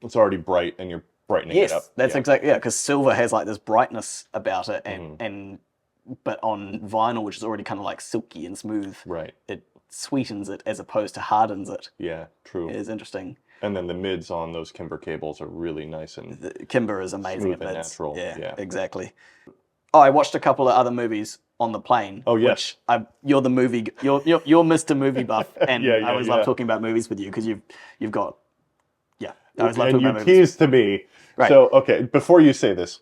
It's already bright and you're brightening it up. Yes, that's exactly, because silver has like this brightness about it, and but on vinyl, which is already kind of like silky and smooth, it sweetens it as opposed to hardens it. Yeah, true. It is interesting. And then the mids on those Kimber cables are really nice and the Kimber is amazing at mids. Natural. Yeah, exactly. Oh, I watched a couple of other movies on the plane. Oh, yes. You're the movie. You're Mr. Movie buff, and I always love talking about movies with you, because you've got. Yeah, I always love talking about movies. And you teased to me. Right. So okay, before you say this,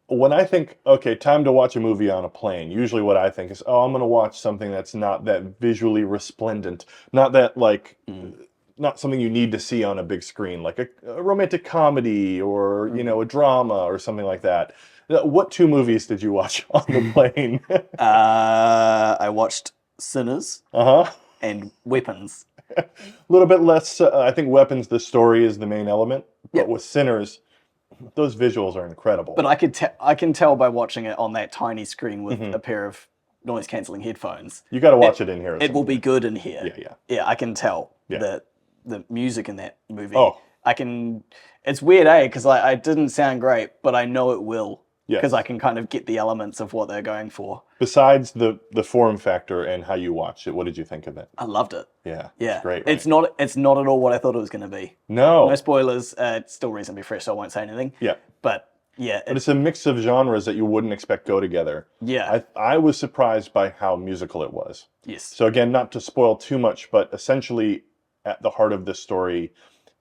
when I think time to watch a movie on a plane, usually what I think is, I'm going to watch something that's not that visually resplendent, not that like. Not something you need to see on a big screen, like a romantic comedy or, a drama or something like that. What 2 movies did you watch on the plane? I watched Sinners and Weapons. A little bit less, I think Weapons, the story is the main element. But with Sinners, those visuals are incredible. But I can tell by watching it on that tiny screen with a pair of noise-cancelling headphones. You got to watch it in here. It will be good in here. Yeah, I can tell that the music in that movie. It's weird, because I didn't sound great, but I know it will, because I can kind of get the elements of what they're going for. Besides the form factor and how you watched it, what did you think of it? I loved it. Yeah, it's great. Right? It's not at all what I thought it was going to be. No spoilers. It's still reasonably fresh, so I won't say anything. Yeah, but Yeah, But it's a mix of genres that you wouldn't expect go together. yeah, I was surprised by how musical it was. yes. So again, not to spoil too much, but essentially at the heart of this story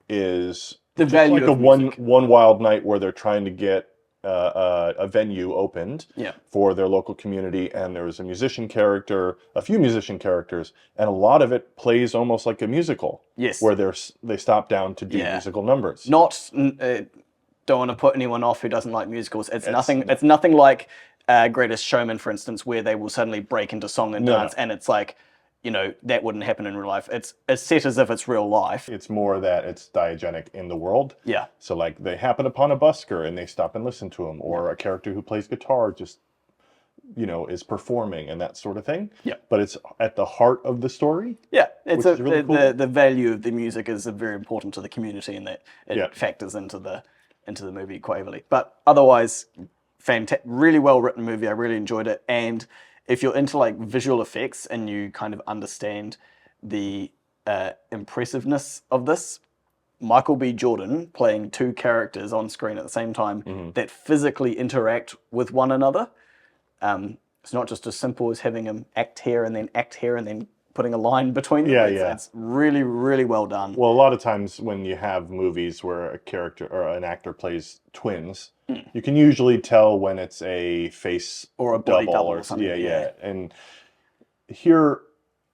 is The just value like a of music. one wild night where they're trying to get a venue opened Yeah. for their local community, and there's a musician character, a few musician characters, and a lot of it plays almost like a musical. Yes. Where they stop down to do Yeah. musical numbers. Not don't want to put anyone off who doesn't like musicals. It's nothing. It's nothing like Greatest Showman, for instance, where they will suddenly break into song and dance, and it's like, you know, that wouldn't happen in real life. It's set as if it's real life. It's more that it's diegenic in the world. Yeah. So like they happen upon a busker and they stop and listen to him, or a character who plays guitar just, you know, is performing and that sort of thing. Yeah. But it's at the heart of the story. Yeah, it's which is really cool. the value of the music is very important to the community, and that it factors into the movie quite heavily. But otherwise, really well written movie. I really enjoyed it, and if you're into like visual effects and you kind of understand the impressiveness of this, Michael B. Jordan playing two characters on screen at the same time that physically interact with one another. It's not just as simple as having him act here and then putting a line between them. It's really, really well done. Well, a lot of times when you have movies where a character or an actor plays twins, you can usually tell when it's a face or a body double or something. Yeah. And here,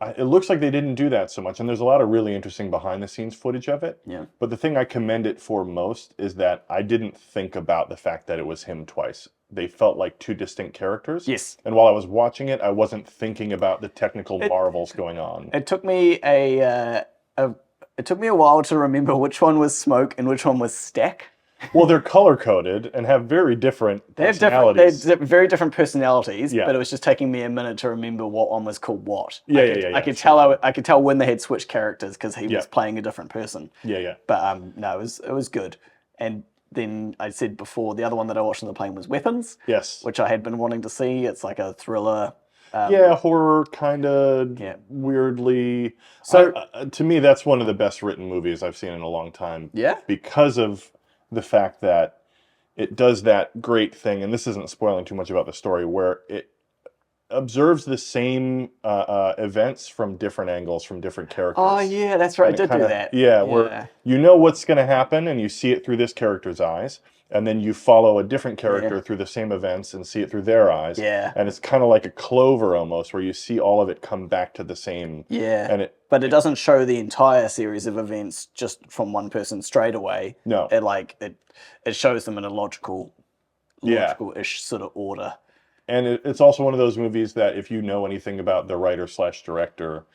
it looks like they didn't do that so much, and there's a lot of really interesting behind-the-scenes footage of it. Yeah. But the thing I commend it for most is that I didn't think about the fact that it was him twice. They felt like two distinct characters. Yes. And while I was watching it, I wasn't thinking about the technical marvels going on. It took me it took me a while to remember which one was Smoke and which one was Stack. Well, they're color-coded and have very different personalities. They have very different personalities, Yeah. but it was just taking me a minute to remember what one was called what. I could tell when they had switched characters because he was playing a different person. Yeah. But no, it was good. And then I said before, the other one that I watched on the plane was Weapons. Yes. Which I had been wanting to see. It's like a thriller. Horror, kind of weirdly. So to me, that's one of the best written movies I've seen in a long time. Yeah. Because of the fact that it does that great thing, and this isn't spoiling too much about the story, where it observes the same events from different angles, from different characters. Oh, yeah, that's right. I did do that. Yeah, where you know what's going to happen, and you see it through this character's eyes, and then you follow a different character through the same events and see it through their eyes. Yeah. And it's kind of like a clover almost, where you see all of it come back to the same. Yeah. But it doesn't show the entire series of events just from one person straight away. No. It shows them in a logical-ish sort of order. And it's also one of those movies that if you know anything about the writer/director,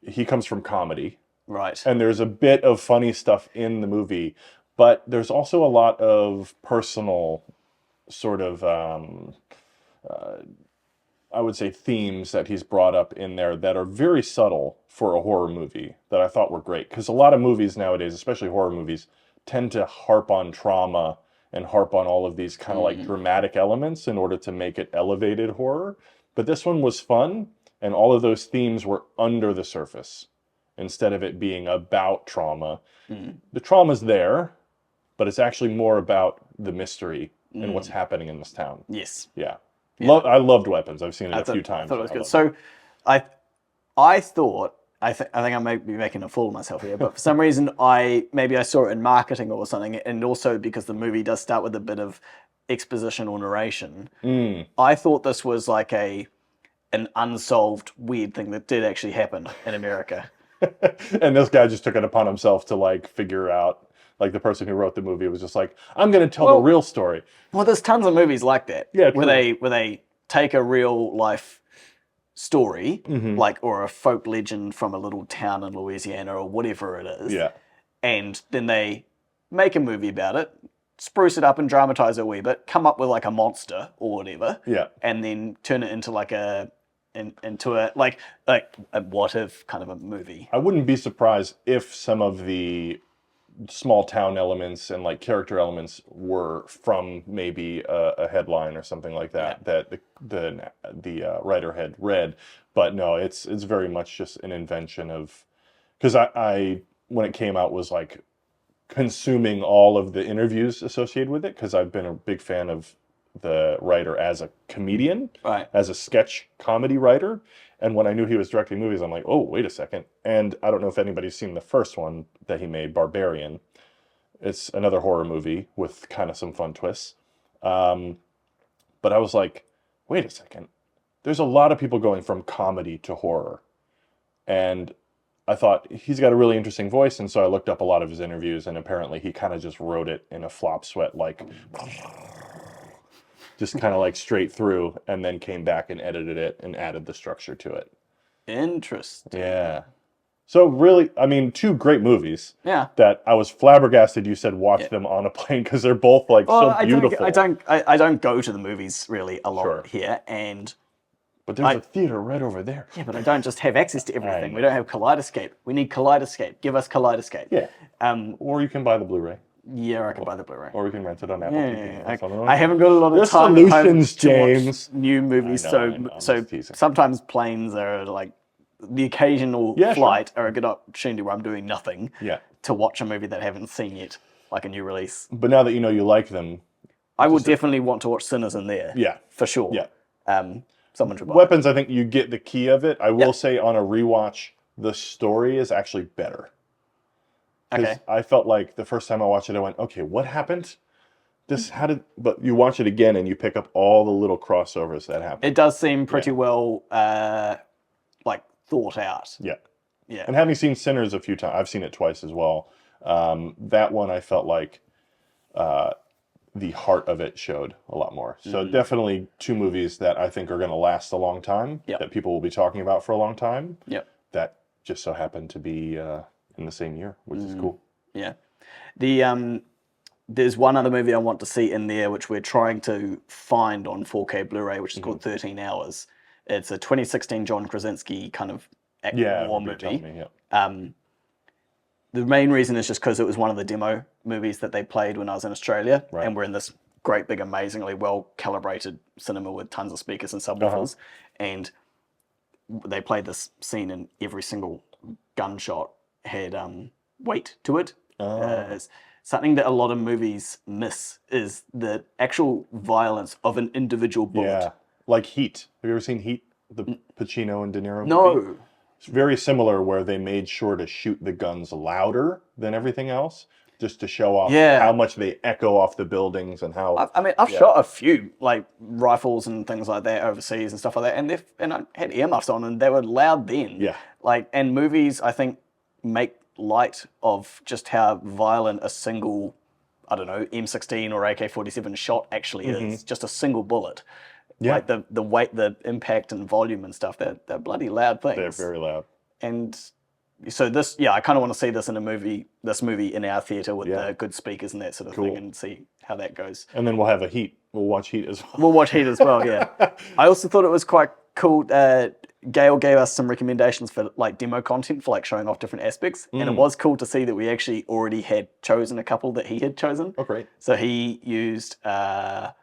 he comes from comedy. Right. And there's a bit of funny stuff in the movie, but there's also a lot of personal sort of, I would say, themes that he's brought up in there that are very subtle for a horror movie that I thought were great. Because a lot of movies nowadays, especially horror movies, tend to harp on trauma and harp on all of these kind of like dramatic elements in order to make it elevated horror. But this one was fun, and all of those themes were under the surface instead of it being about trauma. The trauma's there, but it's actually more about the mystery and what's happening in this town. Yes. Yeah. I loved Weapons. I've seen it a few times. I thought it was good. So I thought, I think I may be making a fool of myself here, but for some reason I saw it in marketing or something, and also because the movie does start with a bit of exposition or narration. I thought this was like an unsolved weird thing that did actually happen in America. And this guy just took it upon himself to like figure out, like the person who wrote the movie was just like, I'm going to tell the real story. Well, there's tons of movies like that. Yeah, where they take a real life story, or a folk legend from a little town in Louisiana or whatever it is. Yeah. And then they make a movie about it, spruce it up and dramatize it a wee bit, come up with like a monster or whatever. Yeah. And then turn it into like a what if kind of a movie. I wouldn't be surprised if some of the small town elements and like character elements were from maybe a headline or something like that that the writer had read, but no, it's very much just an invention of, because I when it came out was like consuming all of the interviews associated with it because I've been a big fan of the writer as a comedian, Right. as a sketch comedy writer. And when I knew he was directing movies, I'm like, oh, wait a second. And I don't know if anybody's seen the first one that he made, Barbarian. It's another horror movie with kind of some fun twists. But I was like, wait a second. There's a lot of people going from comedy to horror. And I thought, he's got a really interesting voice. And so I looked up a lot of his interviews, and apparently he kind of just wrote it in a flop sweat, like, just kind of like straight through, and then came back and edited it and added the structure to it. Interesting. Yeah. So really, I mean, two great movies. Yeah. That I was flabbergasted you said watch them on a plane because they're both like so beautiful. I don't go to the movies really a lot here, and but there's a theater right over there. Yeah, but I don't just have access to everything. We don't have Kaleidoscape. We need Kaleidoscape. Give us Kaleidoscape. Yeah. Or you can buy the Blu-ray. Yeah, I can buy the Blu-ray. Or we can rent it on Apple TV. I haven't got a lot of time solutions, to James. watch new movies, I know, so sometimes planes are like the occasional flight are a good opportunity where I'm doing nothing to watch a movie that I haven't seen yet, like a new release. But now that you know you like them, I would definitely want to watch Sinners in there. Yeah, for sure. Yeah, someone should buy Weapons. I think you get the key of it. I will say on a rewatch, the story is actually better. Okay. I felt like the first time I watched it, I went, okay, what happened? But you watch it again and you pick up all the little crossovers that happen. It does seem pretty well, like, thought out. Yeah. Yeah. And having seen Sinners a few times, I've seen it twice as well. That one I felt like the heart of it showed a lot more. So definitely two movies that I think are going to last a long time, that people will be talking about for a long time. Yep. That just so happened to be in the same year, which is cool. Yeah. There's one other movie I want to see in there, which we're trying to find on 4K Blu-ray, which is called 13 Hours. It's a 2016 John Krasinski kind of action war movie. The main reason is just because it was one of the demo movies that they played when I was in Australia, and we're in this great, big, amazingly well-calibrated cinema with tons of speakers and subwoofers, and they played this scene, and every single gunshot had weight to it. Something that a lot of movies miss is the actual violence of an individual bullet. Yeah, like Heat. Have you ever seen Heat? The Pacino and De Niro movie? No. It's very similar where they made sure to shoot the guns louder than everything else, just to show off how much they echo off the buildings and how... I've shot a few, like, rifles and things like that overseas and stuff like that, and I had earmuffs on and they were loud then. Yeah. Like, and movies, I think, make light of just how violent a single, I don't know, M16 or AK-47 shot actually is. Just a single bullet. Yeah. Like the weight, the impact and volume and stuff, they're bloody loud things. They're very loud. And so this, I kind of want to see this in this movie in our theater with the good speakers and that sort of thing, and see how that goes. And then we'll have a Heat. We'll watch Heat as well. We'll watch Heat as well, yeah. I also thought it was quite cool. Gail gave us some recommendations for like demo content for like showing off different aspects, and it was cool to see that we actually already had chosen a couple that he had chosen. Oh, great. So he used A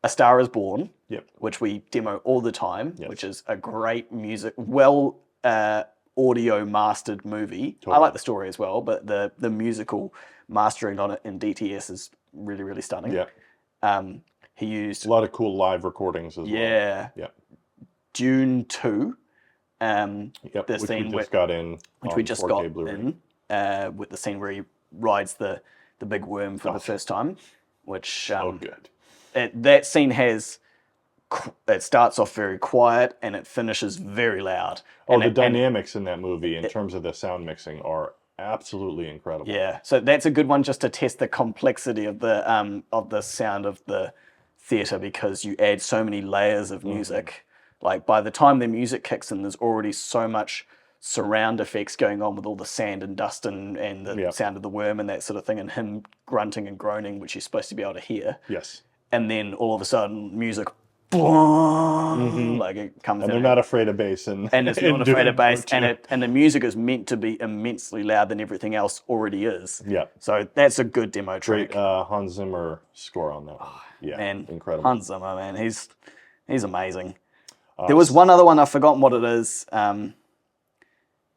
Star Is Born, which we demo all the time, which is a great music, audio mastered movie. Totally. I like the story as well, but the musical mastering on it in DTS is really, really stunning. Yeah. He used a lot of cool live recordings as well. Yeah. Dune 2. Which we just got in. Which we just got in with the scene where he rides the big worm for the first time, which good. That scene it starts off very quiet and it finishes very loud. Oh, the dynamics in that movie in terms of the sound mixing are absolutely incredible. Yeah, so that's a good one just to test the complexity of the sound of the theater, because you add so many layers of music. Like by the time the music kicks in, there's already so much surround effects going on with all the sand and dust and the sound of the worm and that sort of thing, and him grunting and groaning, which you're supposed to be able to hear. Yes. And then all of a sudden, music, like it comes in. And they're not afraid of bass. And it's not afraid of bass. And the music is meant to be immensely loud than everything else already is. Yeah. So that's a good demo track. Great Hans Zimmer score on that one. Yeah, man, incredible. Hans Zimmer, man, he's amazing. There was one other one, I've forgotten what it is.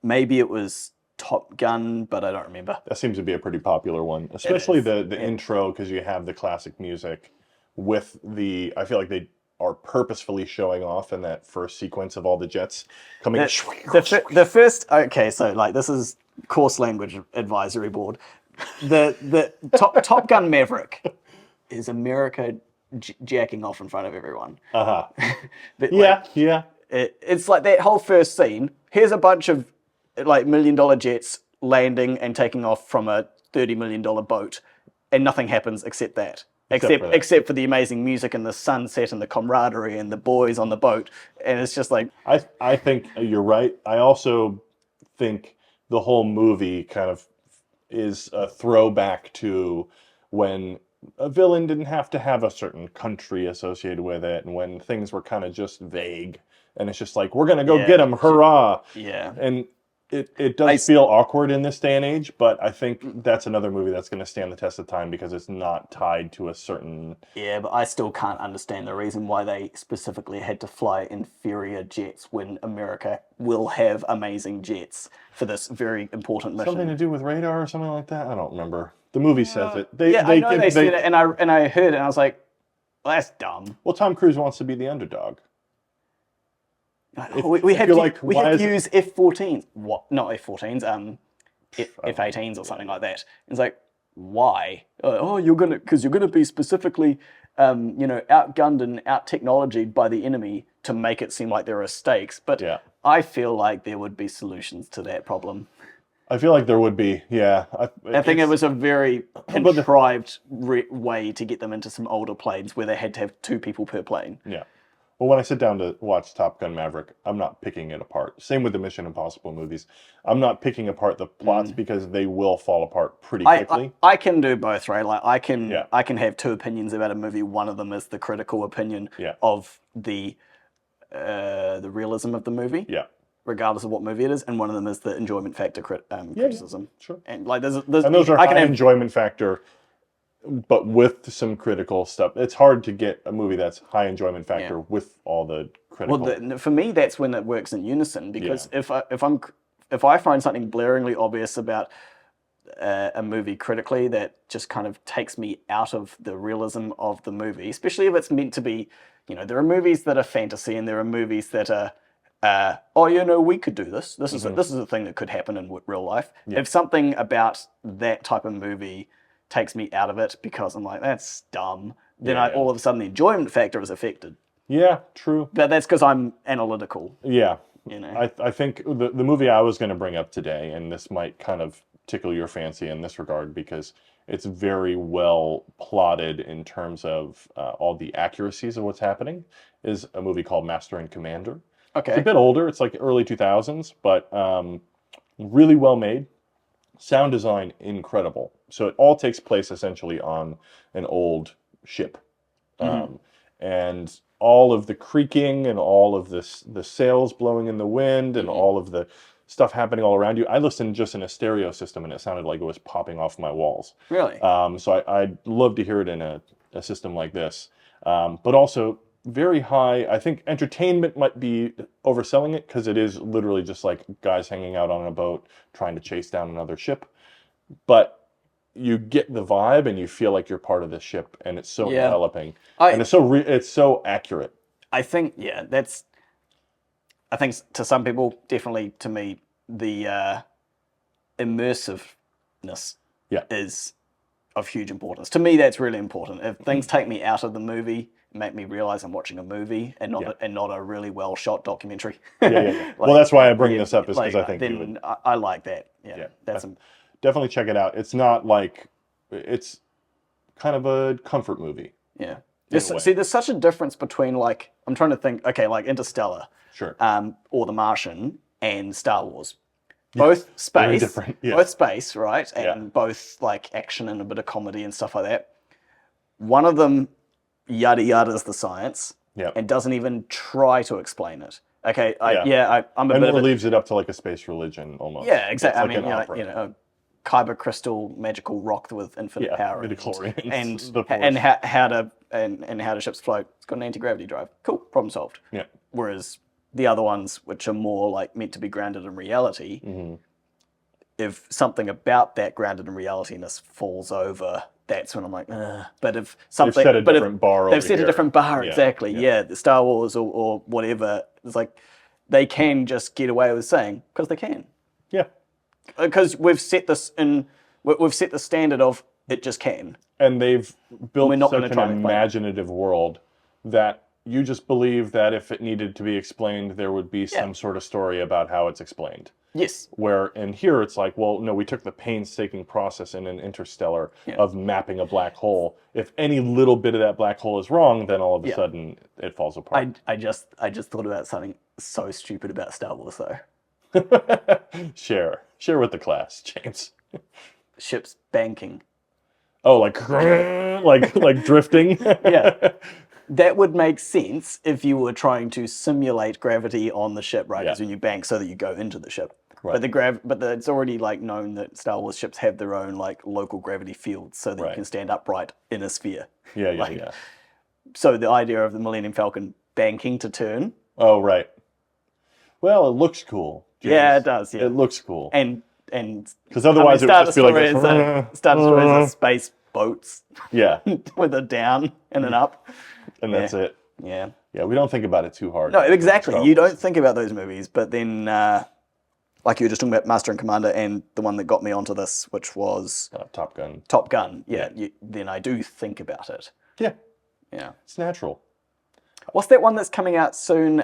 Maybe it was Top Gun, but I don't remember. That seems to be a pretty popular one, especially is, the yeah. intro, because you have the classic music with the. I feel like they are purposefully showing off in that first sequence of all the jets coming. The first, okay, so like this is coarse language advisory board. The Top Gun Maverick is America jacking off in front of everyone. Uh-huh. But, Yeah, like, yeah. It's like that whole first scene. Here's a bunch of like $1 million jets landing and taking off from a $30 million boat, and nothing happens except that. Except for the amazing music and the sunset and the camaraderie and the boys on the boat. And it's just like... I think you're right. I also think the whole movie kind of is a throwback to when a villain didn't have to have a certain country associated with it, and when things were kind of just vague. And it's just like, we're going to go get him, hurrah! Yeah. And it does feel awkward in this day and age, but I think that's another movie that's going to stand the test of time because it's not tied to a certain... Yeah, but I still can't understand the reason why they specifically had to fly inferior jets when America will have amazing jets for this very important mission. Something to do with radar or something like that? I don't remember. The movie says it. I know they said it, and I heard it, and I was like, well, that's dumb. Well, Tom Cruise wants to be the underdog. We have to use F-14s. What? Not F-14s. F-18s or something like that. It's like, why? Because you're gonna be specifically, outgunned and out-technologied by the enemy to make it seem like there are stakes. But I feel like there would be solutions to that problem. I feel like there would be, yeah. I think it was a very contrived way to get them into some older planes where they had to have 2 people per plane. Yeah. Well, when I sit down to watch Top Gun Maverick, I'm not picking it apart. Same with the Mission Impossible movies. I'm not picking apart the plots because they will fall apart pretty quickly. I can do both, right? Like I can have 2 opinions about a movie. One of them is the critical opinion of the realism of the movie. Yeah. Regardless of what movie it is, and one of them is the enjoyment factor criticism. Yeah, sure. And like and those are high enjoyment factor, but with some critical stuff. It's hard to get a movie that's high enjoyment factor with all the critical. Well, for me, that's when it works in unison. Because if I find something blaringly obvious about a movie critically that just kind of takes me out of the realism of the movie, especially if it's meant to be, there are movies that are fantasy and there are movies that are, we could do this. This is a thing that could happen in real life. If something about that type of movie takes me out of it because I'm like, that's dumb, then all of a sudden the enjoyment factor is affected. Yeah, true. But that's because I'm analytical. Yeah. I think the movie I was going to bring up today, and this might kind of tickle your fancy in this regard because it's very well plotted in terms of all the accuracies of what's happening, is a movie called Master and Commander. Okay. It's a bit older. It's like early 2000s, but really well made. Sound design, incredible. So it all takes place essentially on an old ship. And all of the creaking and all of the sails blowing in the wind and all of the stuff happening all around you. I listened just in a stereo system and it sounded like it was popping off my walls. Really? So I'd love to hear it in a system like this. But also very high. I think entertainment might be overselling it because it is literally just like guys hanging out on a boat trying to chase down another ship. But you get the vibe and you feel like you're part of this ship, and it's so enveloping, and it's so accurate. I think I think to some people, definitely to me, the immersiveness is of huge importance. To me, that's really important. If things take me out of the movie, make me realize I'm watching a movie and not a really well shot documentary. Well, that's why I bring this up, is because I think then I like that. That's definitely check it out. It's not like, it's kind of a comfort movie. Yeah. There's such a difference between, like, I'm trying to think, okay, like Interstellar, sure, or The Martian and Star Wars. Both space, both space, right? And both like action and a bit of comedy and stuff like that. One of them yada yada's the science and doesn't even try to explain it. Okay, I'm a bit of it leaves it up to like a space religion almost. Yeah, exactly. Like a kyber crystal magical rock with infinite power and how do ships float. It's got an anti-gravity drive. Cool, problem solved. Yeah. Whereas the other ones, which are more like meant to be grounded in reality, if something about that grounded in realityness falls over, that's when I'm like, ugh. But if something, They've set a different bar over they've set here. a different bar, Yeah, exactly. yeah. The Star Wars or whatever, it's like they can just get away with saying because they can. Yeah. Because we've set the standard of it just can. And they've built We're not such gonna an try and explain it. imaginative world that you just believe that if it needed to be explained, there would be some sort of story about how it's explained. Yes. Where in here it's like, well, no, we took the painstaking process in an Interstellar of mapping a black hole. If any little bit of that black hole is wrong, then all of a sudden it falls apart. I just thought about something so stupid about Star Wars though. Share with the class, James. Ships banking. Oh, like drifting. Yeah. That would make sense if you were trying to simulate gravity on the ship, right? Because when you bank so that you go into the ship. Right. But it's already like known that Star Wars ships have their own like local gravity fields so that you can stand upright in a sphere. Yeah. So the idea of the Millennium Falcon banking to turn. Oh, right. Well, it looks cool. James. Yeah, it does. Yeah, it looks cool. And because otherwise it would just be like Star Destroyers are space boats. Yeah, with a down and an up, and that's it. Yeah, we don't think about it too hard. No, exactly. You don't think about those movies, but then, like you were just talking about Master and Commander, and the one that got me onto this, which was Top Gun. Top Gun. Yeah. Then I do think about it. Yeah, yeah. It's natural. What's that one that's coming out soon?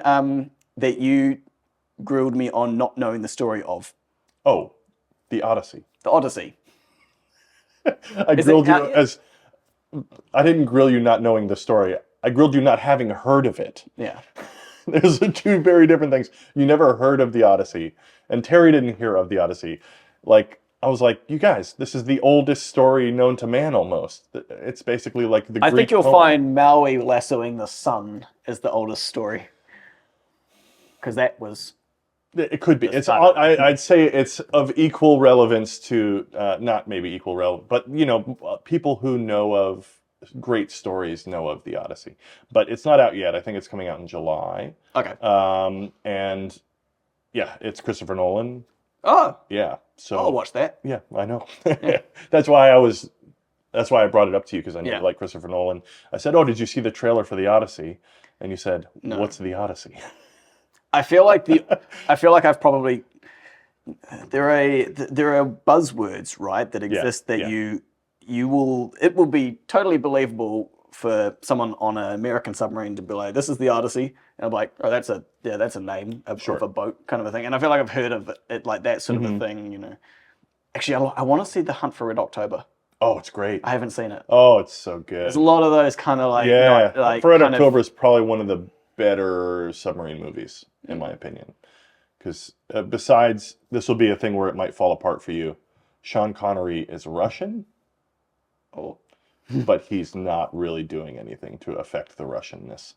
That you grilled me on not knowing the story of? Oh, The Odyssey. The Odyssey. I didn't grill you not knowing the story. I grilled you not having heard of it. Yeah. There's two very different things. You never heard of The Odyssey, and Terry didn't hear of The Odyssey. Like, I was like, you guys, this is the oldest story known to man almost. It's basically like the Greek I think you'll poem. find Maui lassoing the sun is the oldest story. Because that was... It could be. I'd say it's of equal relevance to, not maybe equal relevance, but, you know, people who know of great stories know of The Odyssey. But it's not out yet. I think it's coming out in July. Okay. And, yeah, it's Christopher Nolan. Oh. Yeah. So I'll watch that. Yeah, I know. Yeah. That's why I brought it up to you, because I know you like Christopher Nolan. I said, oh, did you see the trailer for The Odyssey? And you said, no. What's The Odyssey? I feel like I've probably there are buzzwords, right, that exist that it will be totally believable for someone on an American submarine to be like, this is the Odyssey, and I'm like, oh, that's a name of a boat kind of a thing, and I feel like I've heard of it like that sort of a thing, you know. Actually, I want to see The Hunt for Red October. Oh, it's great. I haven't seen it. Oh, it's so good. There's a lot of those kind of like Hunt for Red October is probably one of the better submarine movies, in my opinion, because besides, this will be a thing where it might fall apart for you. Sean Connery is Russian, but he's not really doing anything to affect the Russianness.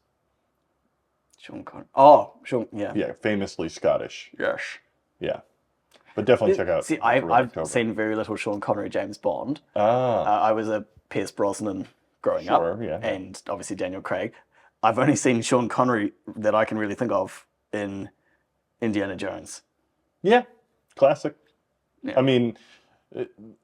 Sean Connery. Oh, Sean. Yeah. Yeah, famously Scottish. Yes. Yeah, but definitely check out. See, I've seen very little Sean Connery James Bond. I was a Pierce Brosnan growing up, and obviously Daniel Craig. I've only seen Sean Connery that I can really think of in Indiana Jones. Yeah, classic. Yeah. I mean,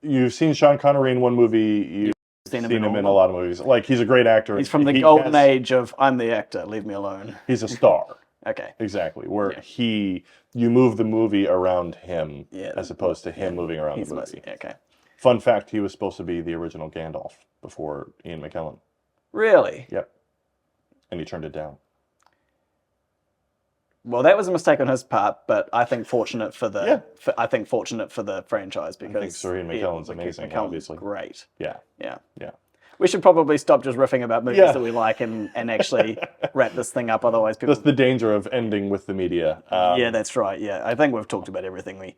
you've seen Sean Connery in one movie. You've seen him in a lot of movies. Like, he's a great actor. He's from the golden age of I'm the actor, leave me alone. He's a star. Okay. Exactly. Where you move the movie around him as opposed to him moving around the movie. Okay. Fun fact, he was supposed to be the original Gandalf before Ian McKellen. Really? Yep. And he turned it down. Well, that was a mistake on his part, but I think fortunate for the fortunate for the franchise, because I think Sir Ian McKellen's amazing. Obviously, great. Yeah. We should probably stop just riffing about movies that we like and actually wrap this thing up. Otherwise, people... That's the danger of ending with the media. Yeah, that's right. Yeah, I think we've talked about everything we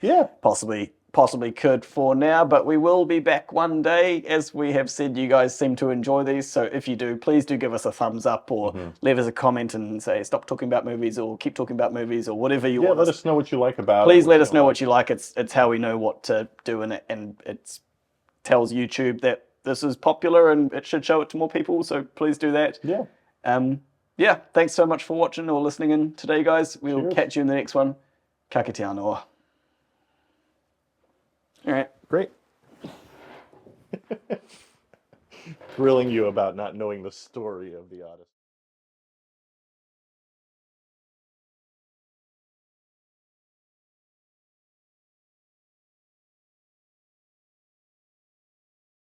possibly could for now, but we will be back one day. As we have said, you guys seem to enjoy these, so if you do, please do give us a thumbs up or leave us a comment and say stop talking about movies or keep talking about movies or whatever you want. Let us know what you like about it. Please let us know what you like. It's how we know what to do in it, and it tells YouTube that this is popular and it should show it to more people, so please do that. Thanks so much for watching or listening in today, guys. We'll catch you in the next one. Ka kite anō. All right. Great. Grilling you about not knowing the story of the Odyssey.